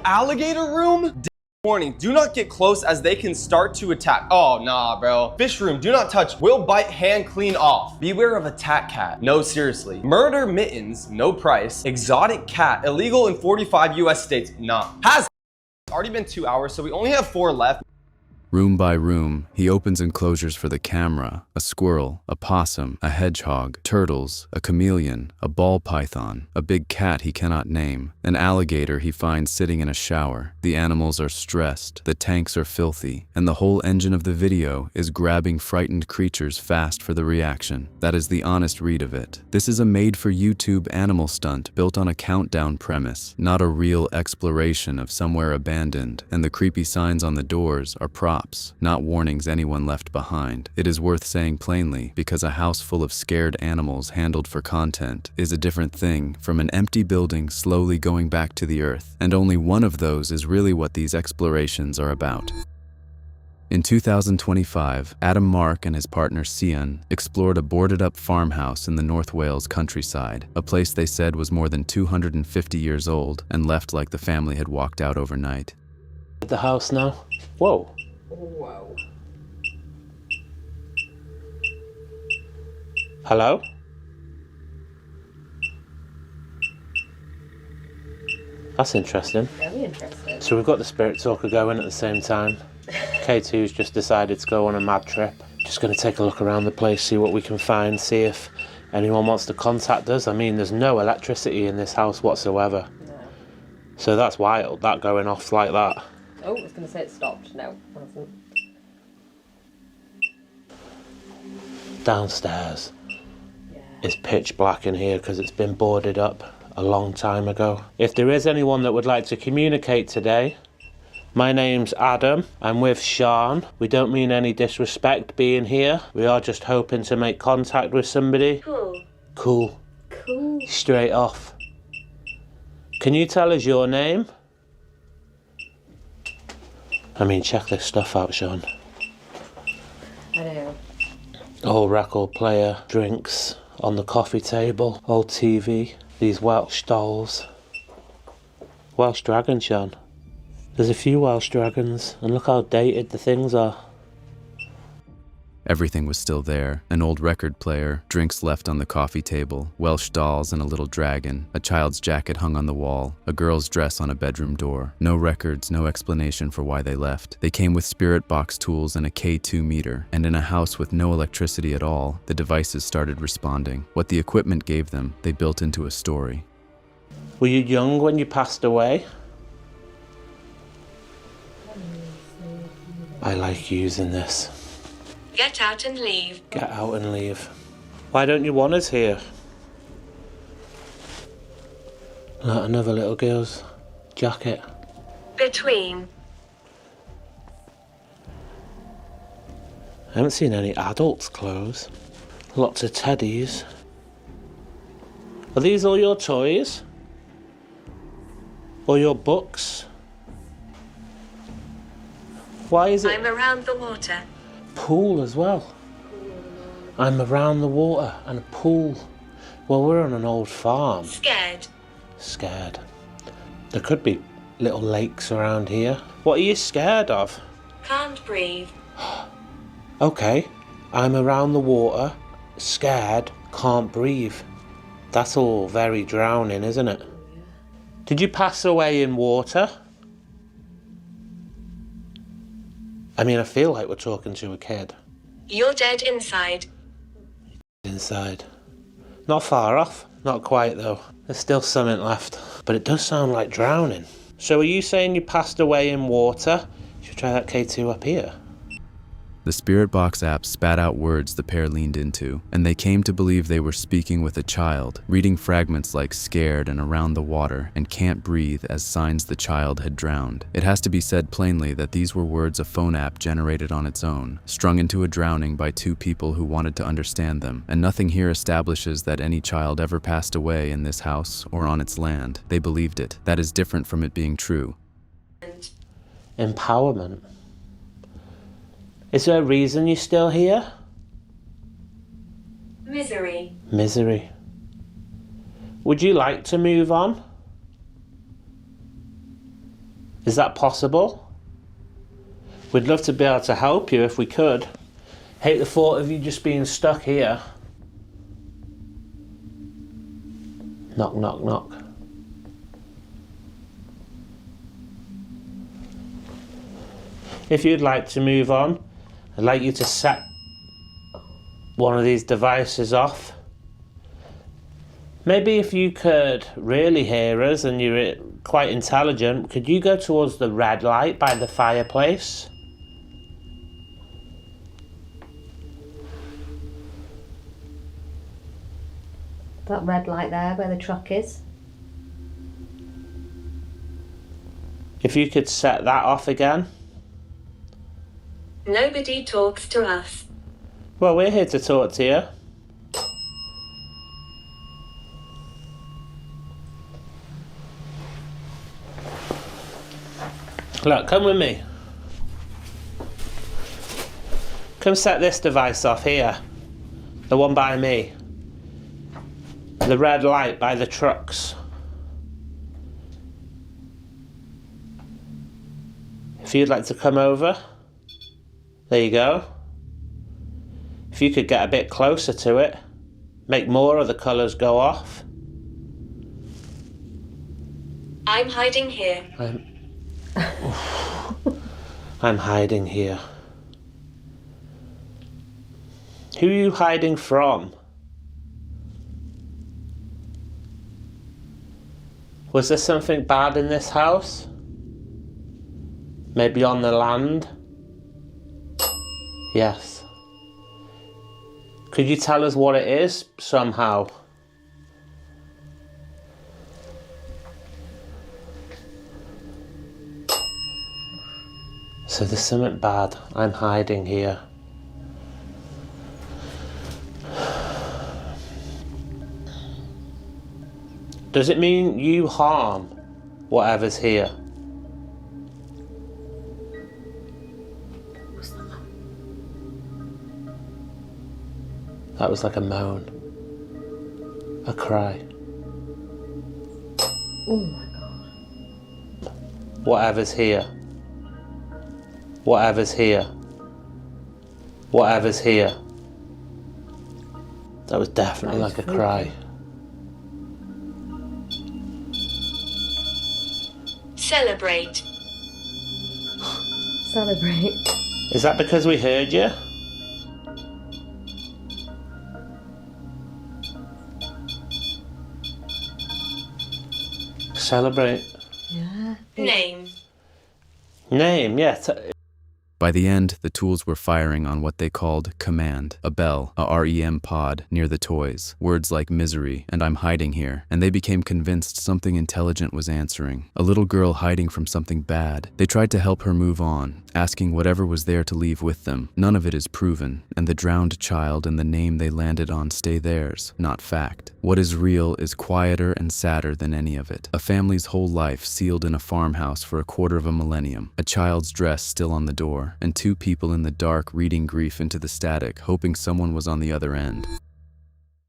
Alligator room? Warning, do not get close as they can start to attack. Oh, nah, bro. Fish room, do not touch. Will bite, hand clean off. Beware of attack cat. No, seriously. Murder mittens, no price. Exotic cat, illegal in 45 US states. Nah. Has already been 2 hours, so we only have 4 left. Room by room, he opens enclosures for the camera, a squirrel, a possum, a hedgehog, turtles, a chameleon, a ball python, a big cat he cannot name, an alligator he finds sitting in a shower. The animals are stressed, the tanks are filthy, and the whole engine of the video is grabbing frightened creatures fast for the reaction. That is the honest read of it. This is a made-for-YouTube animal stunt built on a countdown premise, not a real exploration of somewhere abandoned, and the creepy signs on the doors are props, not warnings anyone left behind. It is worth saying plainly, because a house full of scared animals handled for content is a different thing from an empty building slowly going back to the earth, and only one of those is really what these explorations are about. In 2025, Adam Mark and his partner Sian explored a boarded-up farmhouse in the North Wales countryside, a place they said was more than 250 years old and left like the family had walked out overnight. The house now? Whoa. Whoa. Hello? That's interesting. Very interesting. So we've got the Spirit Talker going at the same time. K2's just decided to go on a mad trip. Just going to take a look around the place, see what we can find, see if anyone wants to contact us. I mean, there's no electricity in this house whatsoever. No. So that's wild, that going off like that. Oh, I was going to say it stopped. No, it hasn't. Downstairs. It's pitch black in here because it's been boarded up a long time ago. If there is anyone that would like to communicate today, my name's Adam. I'm with Sean. We don't mean any disrespect being here. We are just hoping to make contact with somebody. Cool. Cool. Cool. Straight off. Can you tell us your name? I mean, check this stuff out, Sean. I know. Old record player, drinks on the coffee table, old TV, these Welsh dolls. Welsh dragon, Sean. There's a few Welsh dragons, and look how dated the things are. Everything was still there. An old record player, drinks left on the coffee table, Welsh dolls and a little dragon, a child's jacket hung on the wall, a girl's dress on a bedroom door. No records, no explanation for why they left. They came with spirit box tools and a K2 meter, and in a house with no electricity at all, the devices started responding. What the equipment gave them, they built into a story. Were you young when you passed away? I like using this. Get out and leave. Get out and leave. Why don't you want us here? Look, another little girl's jacket. Between. I haven't seen any adults' clothes. Lots of teddies. Are these all your toys? Or your books? Why is it... I'm around the water. Pool as well. I'm around the water and a pool. Well, we're on an old farm. Scared. Scared. There could be little lakes around here. What are you scared of? Can't breathe. Okay, I'm around the water, scared, can't breathe. That's all very drowning, isn't it? Did you pass away in water? I mean, I feel like we're talking to a kid. You're dead inside. Inside. Not far off. Not quite, though. There's still something left. But it does sound like drowning. So are you saying you passed away in water? Should we try that K2 up here? The Spirit Box app spat out words the pair leaned into, and they came to believe they were speaking with a child, reading fragments like scared and around the water and can't breathe as signs the child had drowned. It has to be said plainly that these were words a phone app generated on its own, strung into a drowning by two people who wanted to understand them, and nothing here establishes that any child ever passed away in this house or on its land. They believed it. That is different from it being true. Empowerment. Is there a reason you're still here? Misery. Misery. Would you like to move on? Is that possible? We'd love to be able to help you if we could. Hate the thought of you just being stuck here. Knock, knock, knock. If you'd like to move on, I'd like you to set one of these devices off. Maybe if you could really hear us and you're quite intelligent, could you go towards the red light by the fireplace? That red light there where the truck is. If you could set that off again. Nobody talks to us. Well, we're here to talk to you. Look, come with me. Come set this device off here. The one by me. The red light by the trucks. If you'd like to come over. There you go. If you could get a bit closer to it, make more of the colours go off. I'm hiding here. I'm hiding here. Who are you hiding from? Was there something bad in this house? Maybe on the land? Yes. Could you tell us what it is, somehow? So there's something bad. I'm hiding here. Does it mean you harm whatever's here? That was like a moan. A cry. Oh my god. Whatever's here. Whatever's here. Whatever's here. That was definitely like a cry. Celebrate. Celebrate. Is that because we heard you? Celebrate. Yeah. Name. Name, yeah. By the end, the tools were firing on what they called command, a bell, a REM pod near the toys, words like misery and I'm hiding here, and they became convinced something intelligent was answering. A little girl hiding from something bad. They tried to help her move on, asking whatever was there to leave with them. None of it is proven, and the drowned child and the name they landed on stay theirs, not fact. What is real is quieter and sadder than any of it. A family's whole life sealed in a farmhouse for a quarter of a millennium, a child's dress still on the door, and two people in the dark reading grief into the static, hoping someone was on the other end.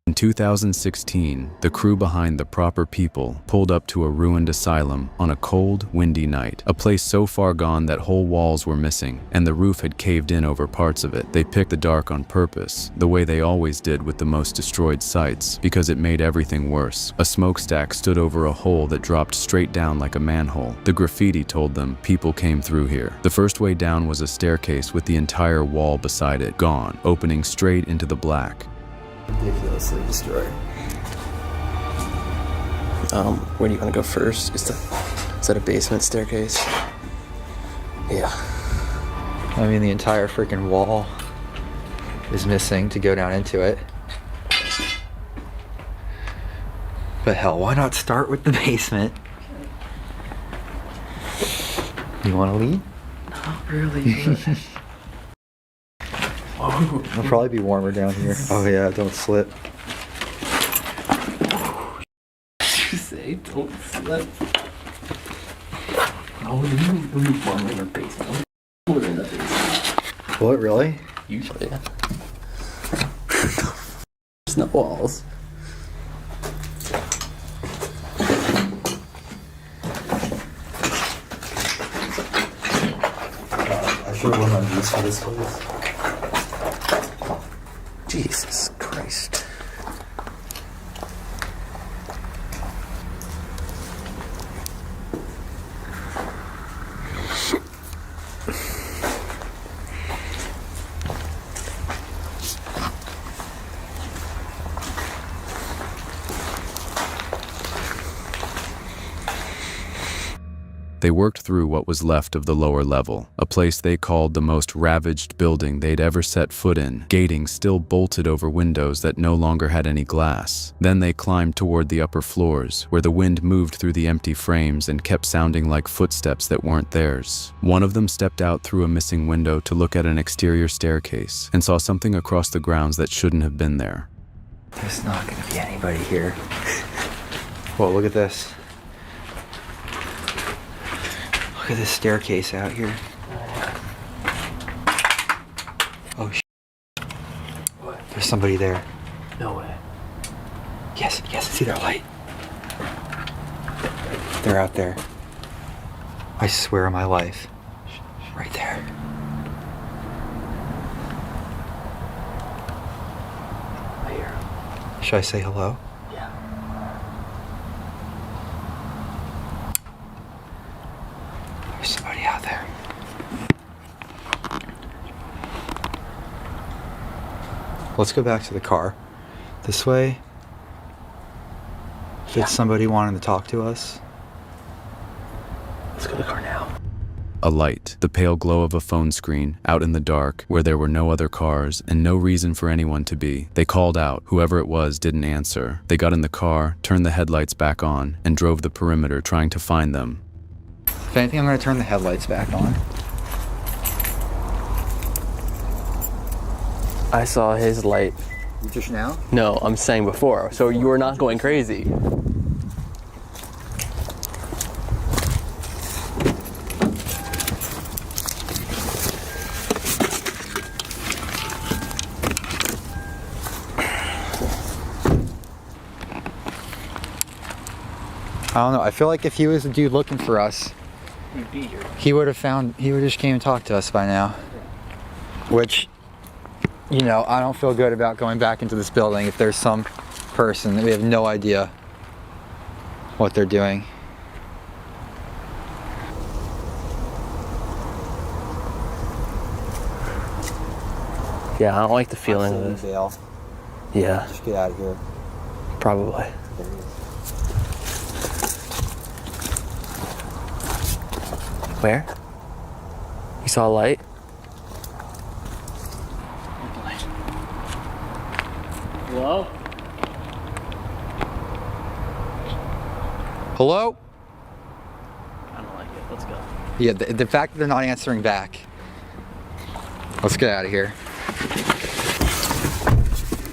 In 2016, the crew behind The Proper People pulled up to a ruined asylum on a cold, windy night, a place so far gone that whole walls were missing, and the roof had caved in over parts of it. They picked the dark on purpose, the way they always did with the most destroyed sites, because it made everything worse. A smokestack stood over a hole that dropped straight down like a manhole. The graffiti told them people came through here. The first way down was a staircase with the entire wall beside it gone, opening straight into the black. Ridiculously destroyed. Where do you want to go first? Is that a basement staircase? Yeah. I mean, the entire freaking wall is missing to go down into it. But hell, why not start with the basement? You want to lead? Not really. It'll probably be warmer down here. Oh yeah, don't slip. You say don't slip. Oh, it'll be warmer in the basement. Warmer in the basement. What, really? Usually, yeah. There's no walls. I should have worn my boots for this place. Jesus Christ. They worked through what was left of the lower level, a place they called the most ravaged building they'd ever set foot in, gating still bolted over windows that no longer had any glass. Then they climbed toward the upper floors, where the wind moved through the empty frames and kept sounding like footsteps that weren't theirs. One of them stepped out through a missing window to look at an exterior staircase, and saw something across the grounds that shouldn't have been there. There's not going to be anybody here. Whoa, look at this. Look at this staircase out here. Oh, What? There's somebody there. No way. Yes, I see their light. They're out there. I swear on my life. Right there. I hear him. Should I say hello? Yeah. There's somebody out there. Let's go back to the car. This way. If it's somebody wanting to talk to us. Let's go to the car now. A light, the pale glow of a phone screen, out in the dark, where there were no other cars and no reason for anyone to be. They called out. Whoever it was didn't answer. They got in the car, turned the headlights back on, and drove the perimeter trying to find them. If anything, I'm going to turn the headlights back on. I saw his light. Just now? No, I'm saying before. So you were not going crazy. I don't know. I feel like if he was the dude looking for us, he'd be here. He would have just came and talked to us by now. Which, you know, I don't feel good about going back into this building if there's some person that we have no idea what they're doing. Yeah, I don't like the feeling of this. Dale. Yeah. Just get out of here. Probably. Where? You saw a light? Hello? Hello? I don't like it. Let's go. Yeah, the fact that they're not answering back. Let's get out of here.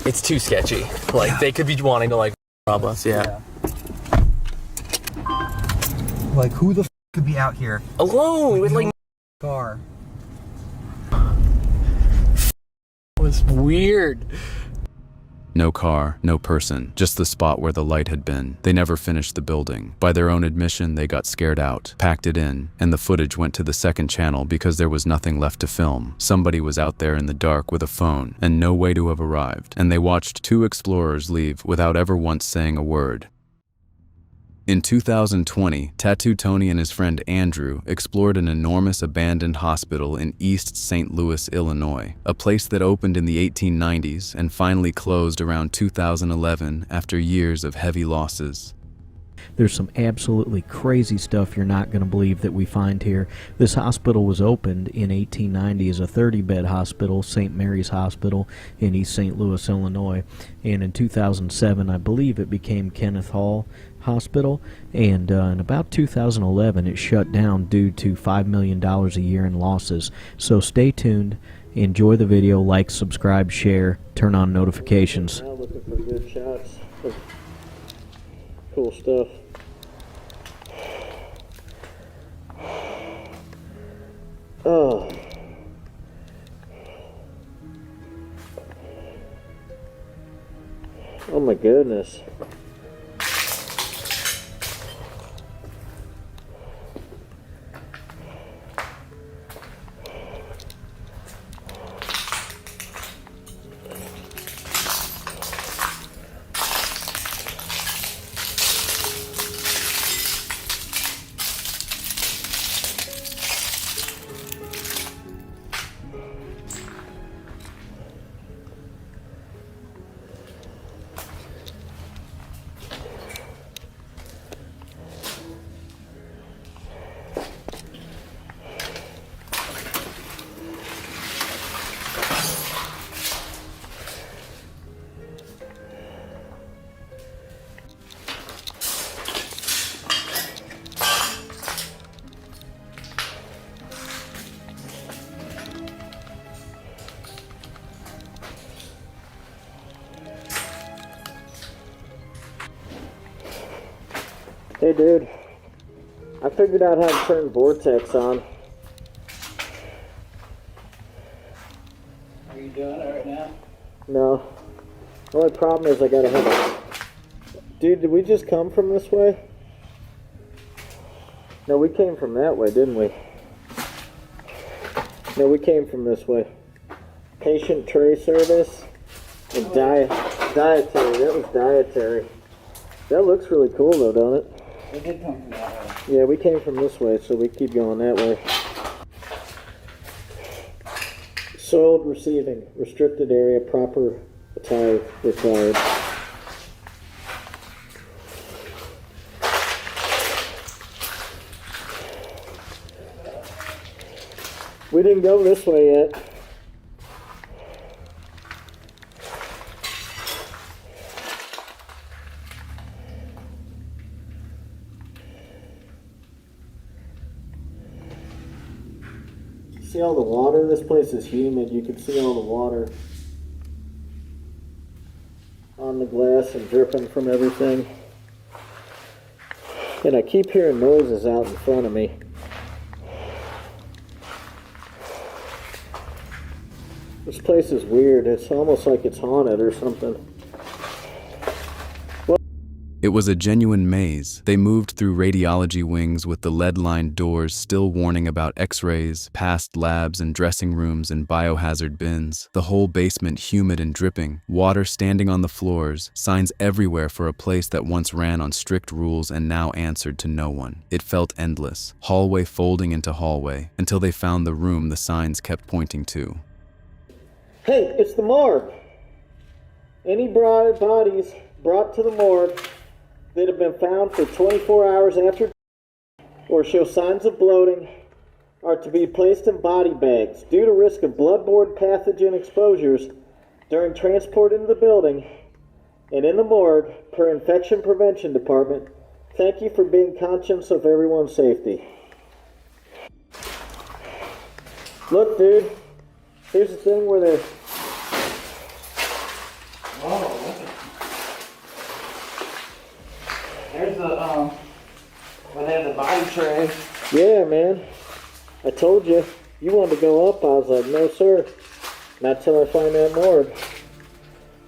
It's too sketchy. Like, they could be wanting to, like, rob us, yeah. Like, who the f could be out here? Alone with, like, car. It was weird. No car, no person, just the spot where the light had been. They never finished the building. By their own admission, they got scared out, packed it in, and the footage went to the second channel because there was nothing left to film. Somebody was out there in the dark with a phone and no way to have arrived, and they watched 2 explorers leave without ever once saying a word. In 2020, Tattoo Tony and his friend Andrew explored an enormous abandoned hospital in East St. Louis, Illinois, a place that opened in the 1890s and finally closed around 2011 after years of heavy losses. There's some absolutely crazy stuff you're not going to believe that we find here. This hospital was opened in 1890 as a 30-bed hospital, St. Mary's Hospital in East St. Louis, Illinois. And in 2007, I believe it became Kenneth Hall Hospital. And in about 2011, it shut down due to $5 million a year in losses. So stay tuned. Enjoy the video. Like, subscribe, share, turn on notifications. Now looking for good shots of cool stuff. Oh. Oh my goodness. Hey dude, I figured out how to turn Vortex on. Are you doing it right now? No. The only problem is I gotta have a... Dude, did we just come from this way? No, we came from that way, didn't we? No, we came from this way. Patient tray service and dietary. That was dietary. That looks really cool though, don't it? We did come from that way. Yeah, we came from this way, so we keep going that way. Soiled receiving. Restricted area. Proper attire required. We didn't go this way yet. See all the water? This place is humid. You can see all the water on the glass and dripping from everything. And I keep hearing noises out in front of me. This place is weird. It's almost like it's haunted or something. It was a genuine maze. They moved through radiology wings with the lead-lined doors still warning about x-rays, past labs and dressing rooms and biohazard bins. The whole basement humid and dripping, water standing on the floors, signs everywhere for a place that once ran on strict rules and now answered to no one. It felt endless, hallway folding into hallway, until they found the room the signs kept pointing to. Hey, it's the morgue. Any bodies brought to the morgue that have been found for 24 hours after or show signs of bloating are to be placed in body bags due to risk of bloodborne pathogen exposures during transport into the building and in the morgue per infection prevention department. Thank you for being conscious of everyone's safety. Look, dude, here's the thing where they're... There's the, where they have the body tray. Yeah, man. I told you. You wanted to go up. I was like, no, sir. Not till I find that morgue.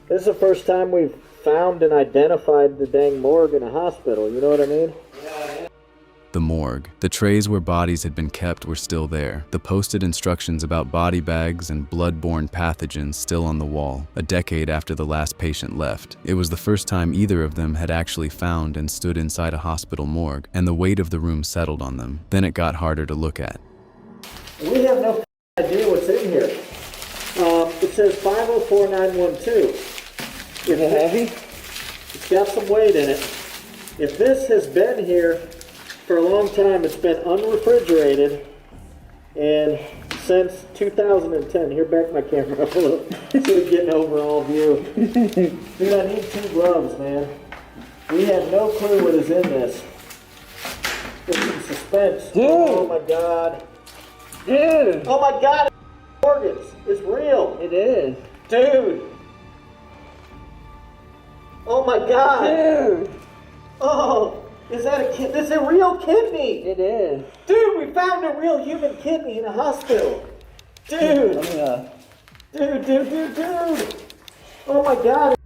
This is the first time we've found and identified the dang morgue in a hospital. You know what I mean? The morgue. The trays where bodies had been kept were still there. The posted instructions about body bags and blood-borne pathogens still on the wall, a decade after the last patient left. It was the first time either of them had actually found and stood inside a hospital morgue, and the weight of the room settled on them. Then it got harder to look at. We have no idea what's in here. It says 504912. Is it heavy? It's got some weight in it. If this has been here for a long time, it's been unrefrigerated, and since 2010, here, back my camera up a little, so we get an overall view. Dude, I need 2 gloves, man. We have no clue what is in this. It's in suspense. Dude! Oh my God. Dude! Oh my God, organs. It's real. It is. Dude! Oh my God! Dude! Oh! Is that a kid? This is a real kidney! It is. Dude, we found a real human kidney in a hospital! Dude! Dude! Oh my God, it's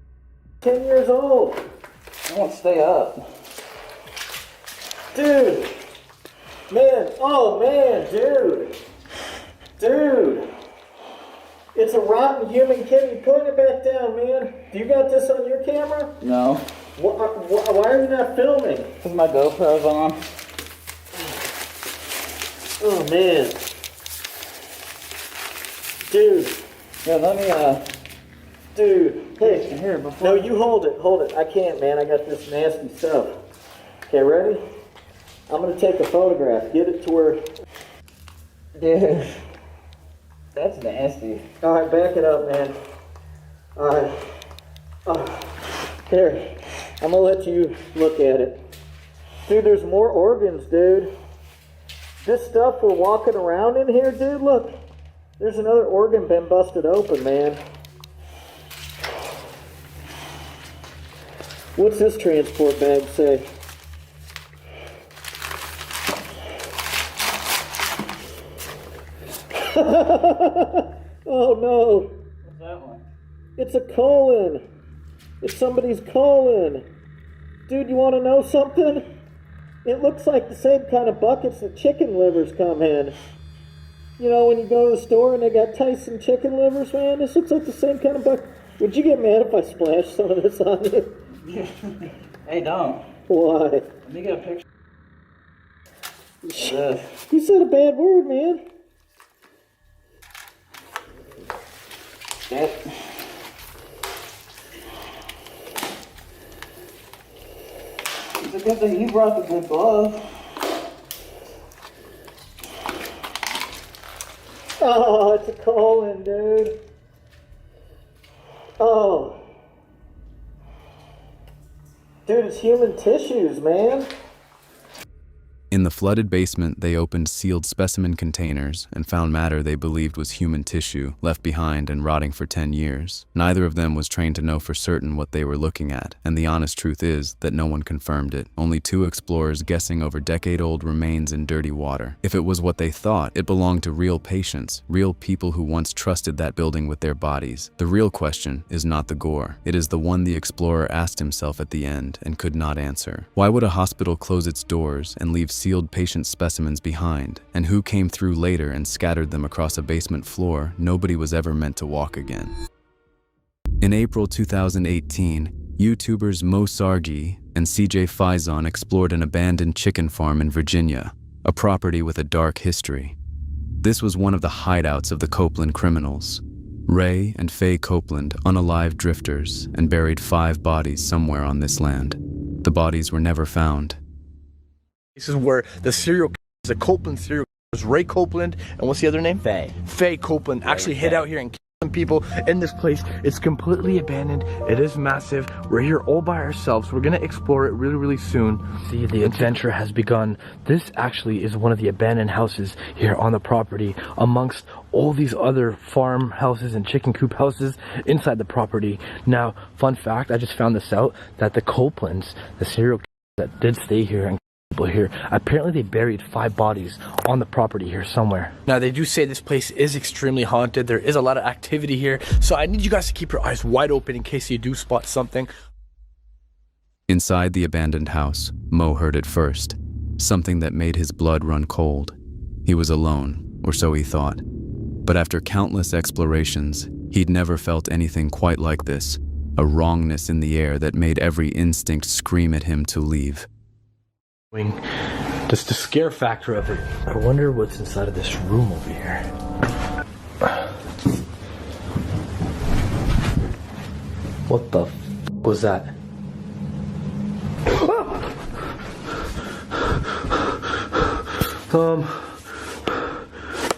10 years old! I won't stay up. Dude! Man, oh man, dude! Dude! It's a rotten human kidney. Put it back down, man. Do you got this on your camera? No. Why are you not filming? Because my GoPro's on. Oh, man. Dude. Yeah, let me, Dude. Hey. Here, before... No, you hold it. I can't, man. I got this nasty stuff. Okay, ready? I'm going to take a photograph. Get it to where... Dude. That's nasty. All right, back it up, man. All right. Here. I'm going to let you look at it. Dude, there's more organs, dude. This stuff we're walking around in here, dude, look. There's another organ been busted open, man. What's this transport bag say? Oh no. What's that one? It's a colon. It's somebody's colon. Dude, you want to know something? It looks like the same kind of buckets that chicken livers come in. You know, when you go to the store and they got Tyson chicken livers, man, this looks like the same kind of bucket. Would you get mad if I splashed some of this on you? Hey, don't. Why? Let me get a picture. You said a bad word, man. Yep. It's a good thing you brought the good glove. Oh, it's a colon, dude. Oh. Dude, it's human tissues, man. In the flooded basement, they opened sealed specimen containers and found matter they believed was human tissue, left behind and rotting for 10 years. Neither of them was trained to know for certain what they were looking at, and the honest truth is that no one confirmed it. Only 2 explorers guessing over decade-old remains in dirty water. If it was what they thought, it belonged to real patients, real people who once trusted that building with their bodies. The real question is not the gore. It is the one the explorer asked himself at the end and could not answer. Why would a hospital close its doors and leave sealed patient specimens behind? And who came through later and scattered them across a basement floor nobody was ever meant to walk again? In April 2018, YouTubers Mo Sargi and CJ Faison explored an abandoned chicken farm in Virginia, a property with a dark history. This was one of the hideouts of the Copeland criminals. Ray and Faye Copeland unalived drifters and buried 5 bodies somewhere on this land. The bodies were never found. This is where the serial killers, the Copeland serial killers, Ray Copeland, and what's the other name? Faye Copeland actually hid out here and killed some people in this place. It's completely abandoned. It is massive. We're here all by ourselves. We're gonna explore it really, really soon. See, the adventure has begun. This actually is one of the abandoned houses here on the property, amongst all these other farmhouses and chicken coop houses inside the property. Now, fun fact, I just found this out, that the Copelands, the serial killers that did stay here and people here, apparently they buried 5 bodies on the property here somewhere. Now, they do say this place is extremely haunted. There is a lot of activity here, so I need you guys to keep your eyes wide open in case you do spot something. Inside the abandoned house, Mo heard it first, something that made his blood run cold. He was alone, or so he thought. But after countless explorations, he'd never felt anything quite like this, a wrongness in the air that made every instinct scream at him to leave. Just the scare factor of it. I wonder what's inside of this room over here. What the f was that?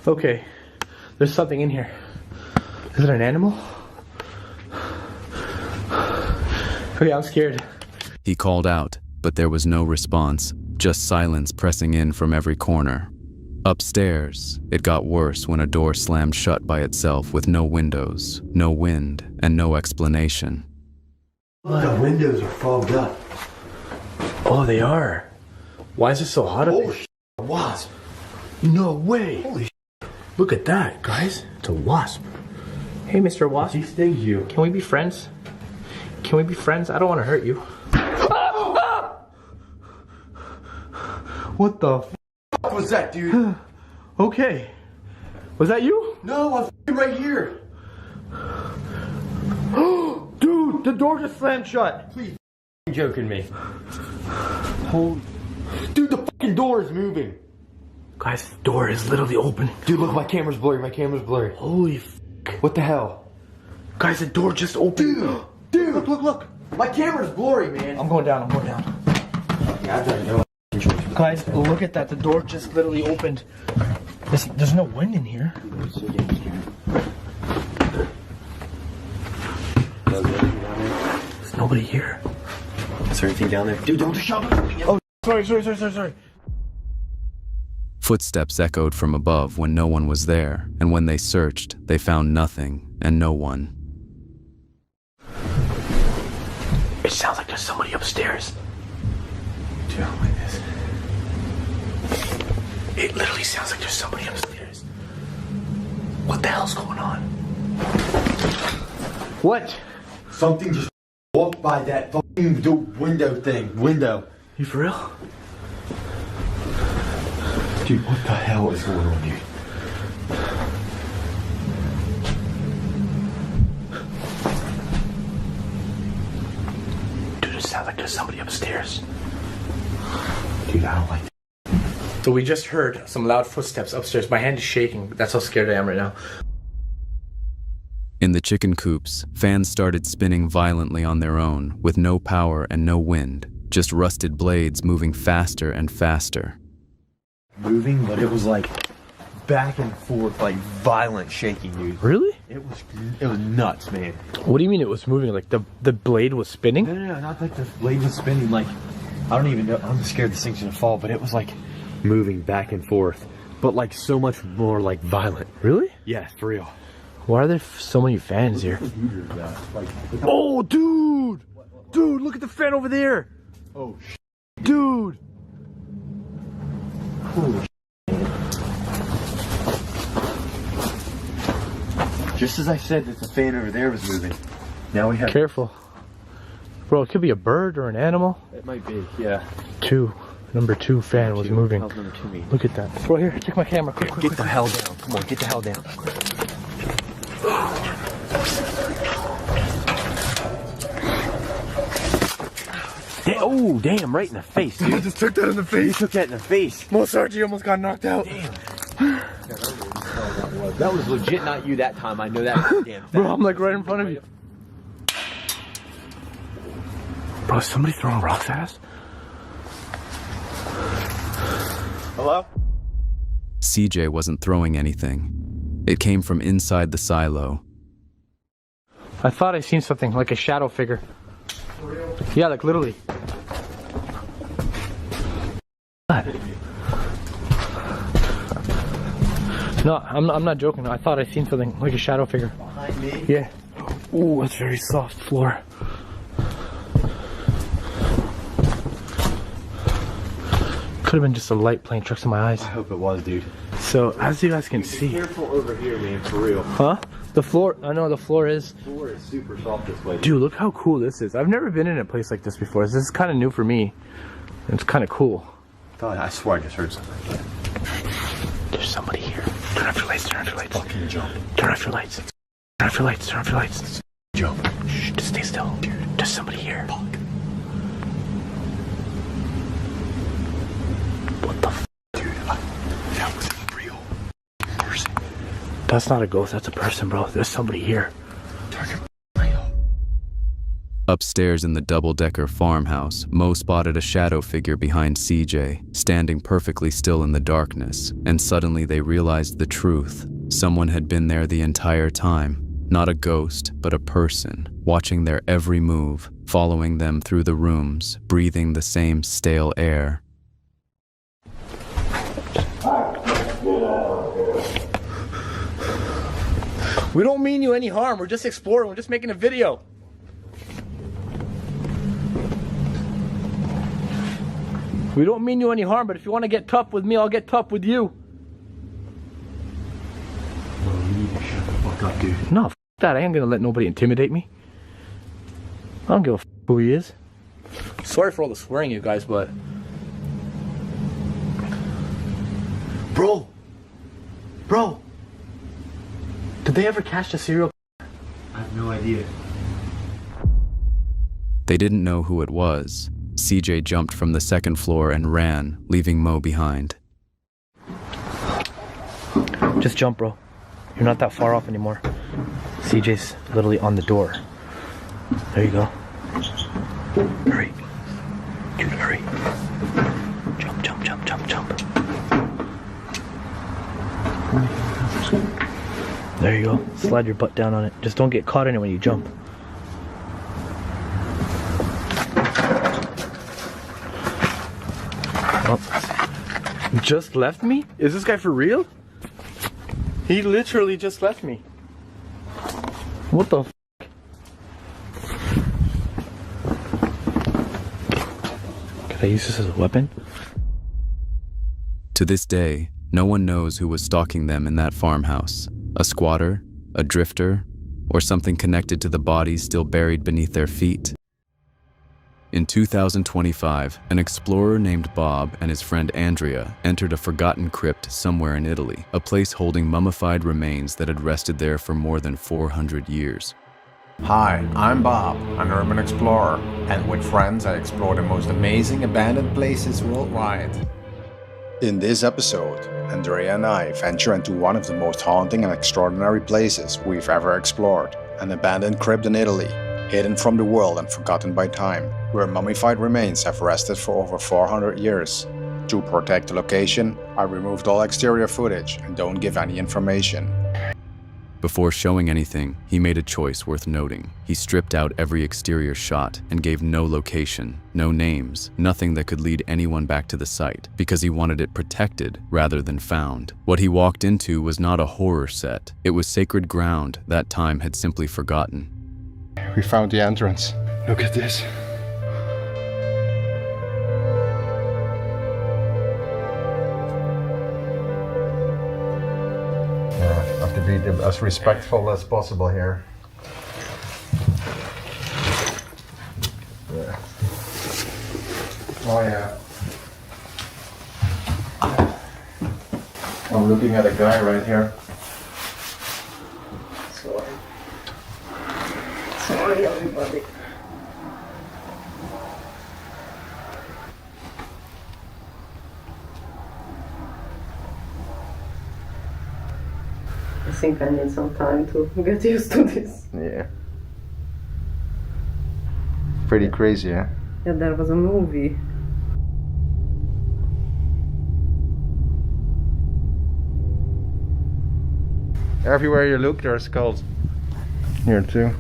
Okay, there's something in here. Is it an animal? Okay, I'm scared. He called out, but there was no response. Just silence pressing in from every corner. Upstairs, it got worse when a door slammed shut by itself with no windows, no wind, and no explanation. The windows are fogged up. Oh, they are. Why is it so hot up here? A wasp. No way. Holy Look at that, guys. It's a wasp. Hey, Mr. Wasp. He stings you. Can we be friends? Can we be friends? I don't want to hurt you. What the f was that, dude? Okay. Was that you? No, I'm right here. Dude, the door just slammed shut. Please joking me. Holy. Dude, the fucking door is moving. Guys, the door is literally open. Dude, look, my camera's blurry. My camera's blurry. Holy f. What the hell? Guys, the door just opened. Dude, look. My camera's blurry, man. I'm going down. Yeah, I don't know. Guys, look at that. The door just literally opened. There's no wind in here. There's nobody here. Is there anything down there? Dude, don't shut up. Oh, sorry. Footsteps echoed from above when no one was there, and when they searched, they found nothing and no one. It sounds like there's somebody upstairs. Dude, I don't like this. It literally sounds like there's somebody upstairs. What the hell's going on? What? Something just walked by that fucking window thing. Window. You for real? Dude, what the hell is going on here? Dude, it sounds like there's somebody upstairs. Dude, I don't like this. So we just heard some loud footsteps upstairs. My hand is shaking. That's how scared I am right now. In the chicken coops, fans started spinning violently on their own, with no power and no wind, just rusted blades moving faster and faster. Moving, but it was like back and forth, like violent shaking, dude. Really? It was nuts, man. What do you mean it was moving? Like the blade was spinning? No, not like the blade was spinning. Like, I don't even know. I'm scared this thing's gonna fall, but it was like moving back and forth, but like so much more like violent. Really? Yeah, for real. Why are there so many fans here? Oh, dude! Dude, look at the fan over there! Oh, dude! Holy just as I said that the fan over there was moving. Now we have... Careful. Bro, it could be a bird or an animal. It might be, yeah. Number two fan was moving. Look at that. Bro, here, take my camera. Quick, get the hell down. Come on, get the hell down. Oh, damn, right in the face, dude. I just took that in the face. You took that in the face. Mozart, you almost got knocked out. Damn. That was legit not you that time. I know that was damn fast. Bro, I'm like right in front of you. Bro, is somebody throwing rocks at us? Hello? CJ wasn't throwing anything. It came from inside the silo. I thought I seen something, like a shadow figure. Yeah, like literally. What? No, I'm not joking. I thought I seen something, like a shadow figure. Behind me? Yeah. Ooh, it's very soft floor. Could have been just a light playing tricks in my eyes. I hope it was, dude. So, as you guys can see... Be careful over here, man, for real. Huh? The floor, I know the floor is... The floor is super soft this way. Dude, look how cool this is. I've never been in a place like this before. This is kind of new for me. It's kind of cool. God, I swear I just heard something. There's somebody here. Turn off your lights, turn off your lights. Fucking jump. Turn off your lights. Turn off your lights, turn off your lights. Jump. Shh, just stay still. Dude, there's somebody here. Fuck. What the f? Dude, that was a real person. That's not a ghost, that's a person, bro. There's somebody here. Turn your light off. Upstairs in the double-decker farmhouse, Mo spotted a shadow figure behind CJ, standing perfectly still in the darkness, and suddenly they realized the truth. Someone had been there the entire time. Not a ghost, but a person, watching their every move, following them through the rooms, breathing the same stale air. We don't mean you any harm. We're just exploring. We're just making a video. We don't mean you any harm, but if you want to get tough with me, I'll get tough with you. Well, you need to shut the fuck up, dude. No, f that. I ain't gonna let nobody intimidate me. I don't give a f who he is. Sorry for all the swearing, you guys, but... Bro! Did they ever catch the serial killer? I have no idea. They didn't know who it was. CJ jumped from the second floor and ran, leaving Mo behind. Just jump, bro. You're not that far off anymore. CJ's literally on the door. There you go. Hurry. Dude, hurry. Jump, jump, jump, jump, jump. There you go. Slide your butt down on it. Just don't get caught in it when you jump. Oh. Just left me? Is this guy for real? He literally just left me. What the f? Could I use this as a weapon? To this day, no one knows who was stalking them in that farmhouse. A squatter, a drifter, or something connected to the bodies still buried beneath their feet. In 2025, an explorer named Bob and his friend Andrea entered a forgotten crypt somewhere in Italy, a place holding mummified remains that had rested there for more than 400 years. Hi, I'm Bob, an urban explorer, and with friends I explore the most amazing abandoned places worldwide. In this episode, Andrea and I venture into one of the most haunting and extraordinary places we've ever explored, an abandoned crypt in Italy, hidden from the world and forgotten by time, where mummified remains have rested for over 400 years. To protect the location, I removed all exterior footage and don't give any information. Before showing anything, he made a choice worth noting. He stripped out every exterior shot and gave no location, no names, nothing that could lead anyone back to the site, because he wanted it protected rather than found. What he walked into was not a horror set. It was sacred ground that time had simply forgotten. We found the entrance. Look at this. I have to be as respectful as possible here. Yeah. Oh yeah. I'm looking at a guy right here. Sorry, everybody. I think I need some time to get used to this. Yeah. Pretty crazy, yeah? Yeah, there was a movie. Everywhere you look, there are skulls. Here too.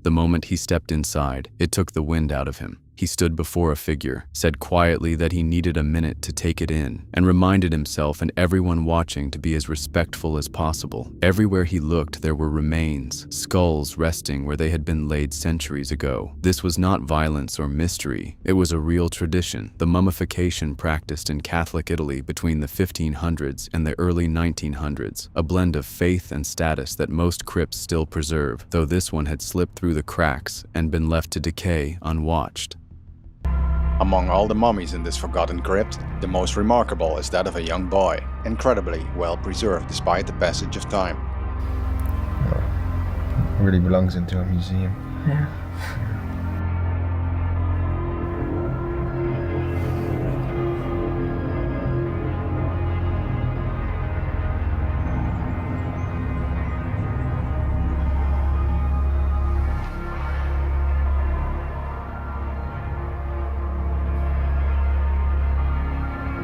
The moment he stepped inside, it took the wind out of him. He stood before a figure, said quietly that he needed a minute to take it in, and reminded himself and everyone watching to be as respectful as possible. Everywhere he looked, there were remains, skulls resting where they had been laid centuries ago. This was not violence or mystery. It was a real tradition, the mummification practiced in Catholic Italy between the 1500s and the early 1900s, a blend of faith and status that most crypts still preserve, though this one had slipped through the cracks and been left to decay unwatched. Among all the mummies in this forgotten crypt, the most remarkable is that of a young boy, incredibly well preserved despite the passage of time. It really belongs into a museum. Yeah.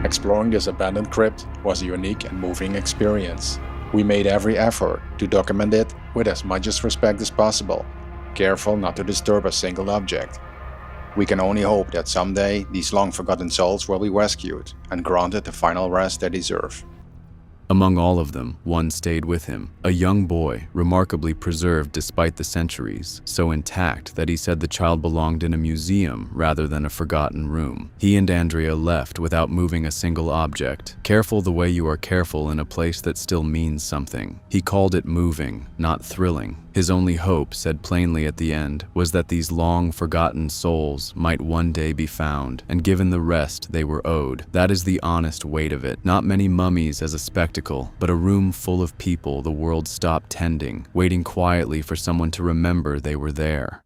Exploring this abandoned crypt was a unique and moving experience. We made every effort to document it with as much respect as possible, careful not to disturb a single object. We can only hope that someday these long-forgotten souls will be rescued and granted the final rest they deserve. Among all of them, one stayed with him, a young boy, remarkably preserved despite the centuries, so intact that he said the child belonged in a museum rather than a forgotten room. He and Andrea left without moving a single object, careful the way you are careful in a place that still means something. He called it moving, not thrilling. His only hope, said plainly at the end, was that these long-forgotten souls might one day be found and given the rest they were owed. That is the honest weight of it. Not many mummies as a spectacle, but a room full of people the world stopped tending, waiting quietly for someone to remember they were there.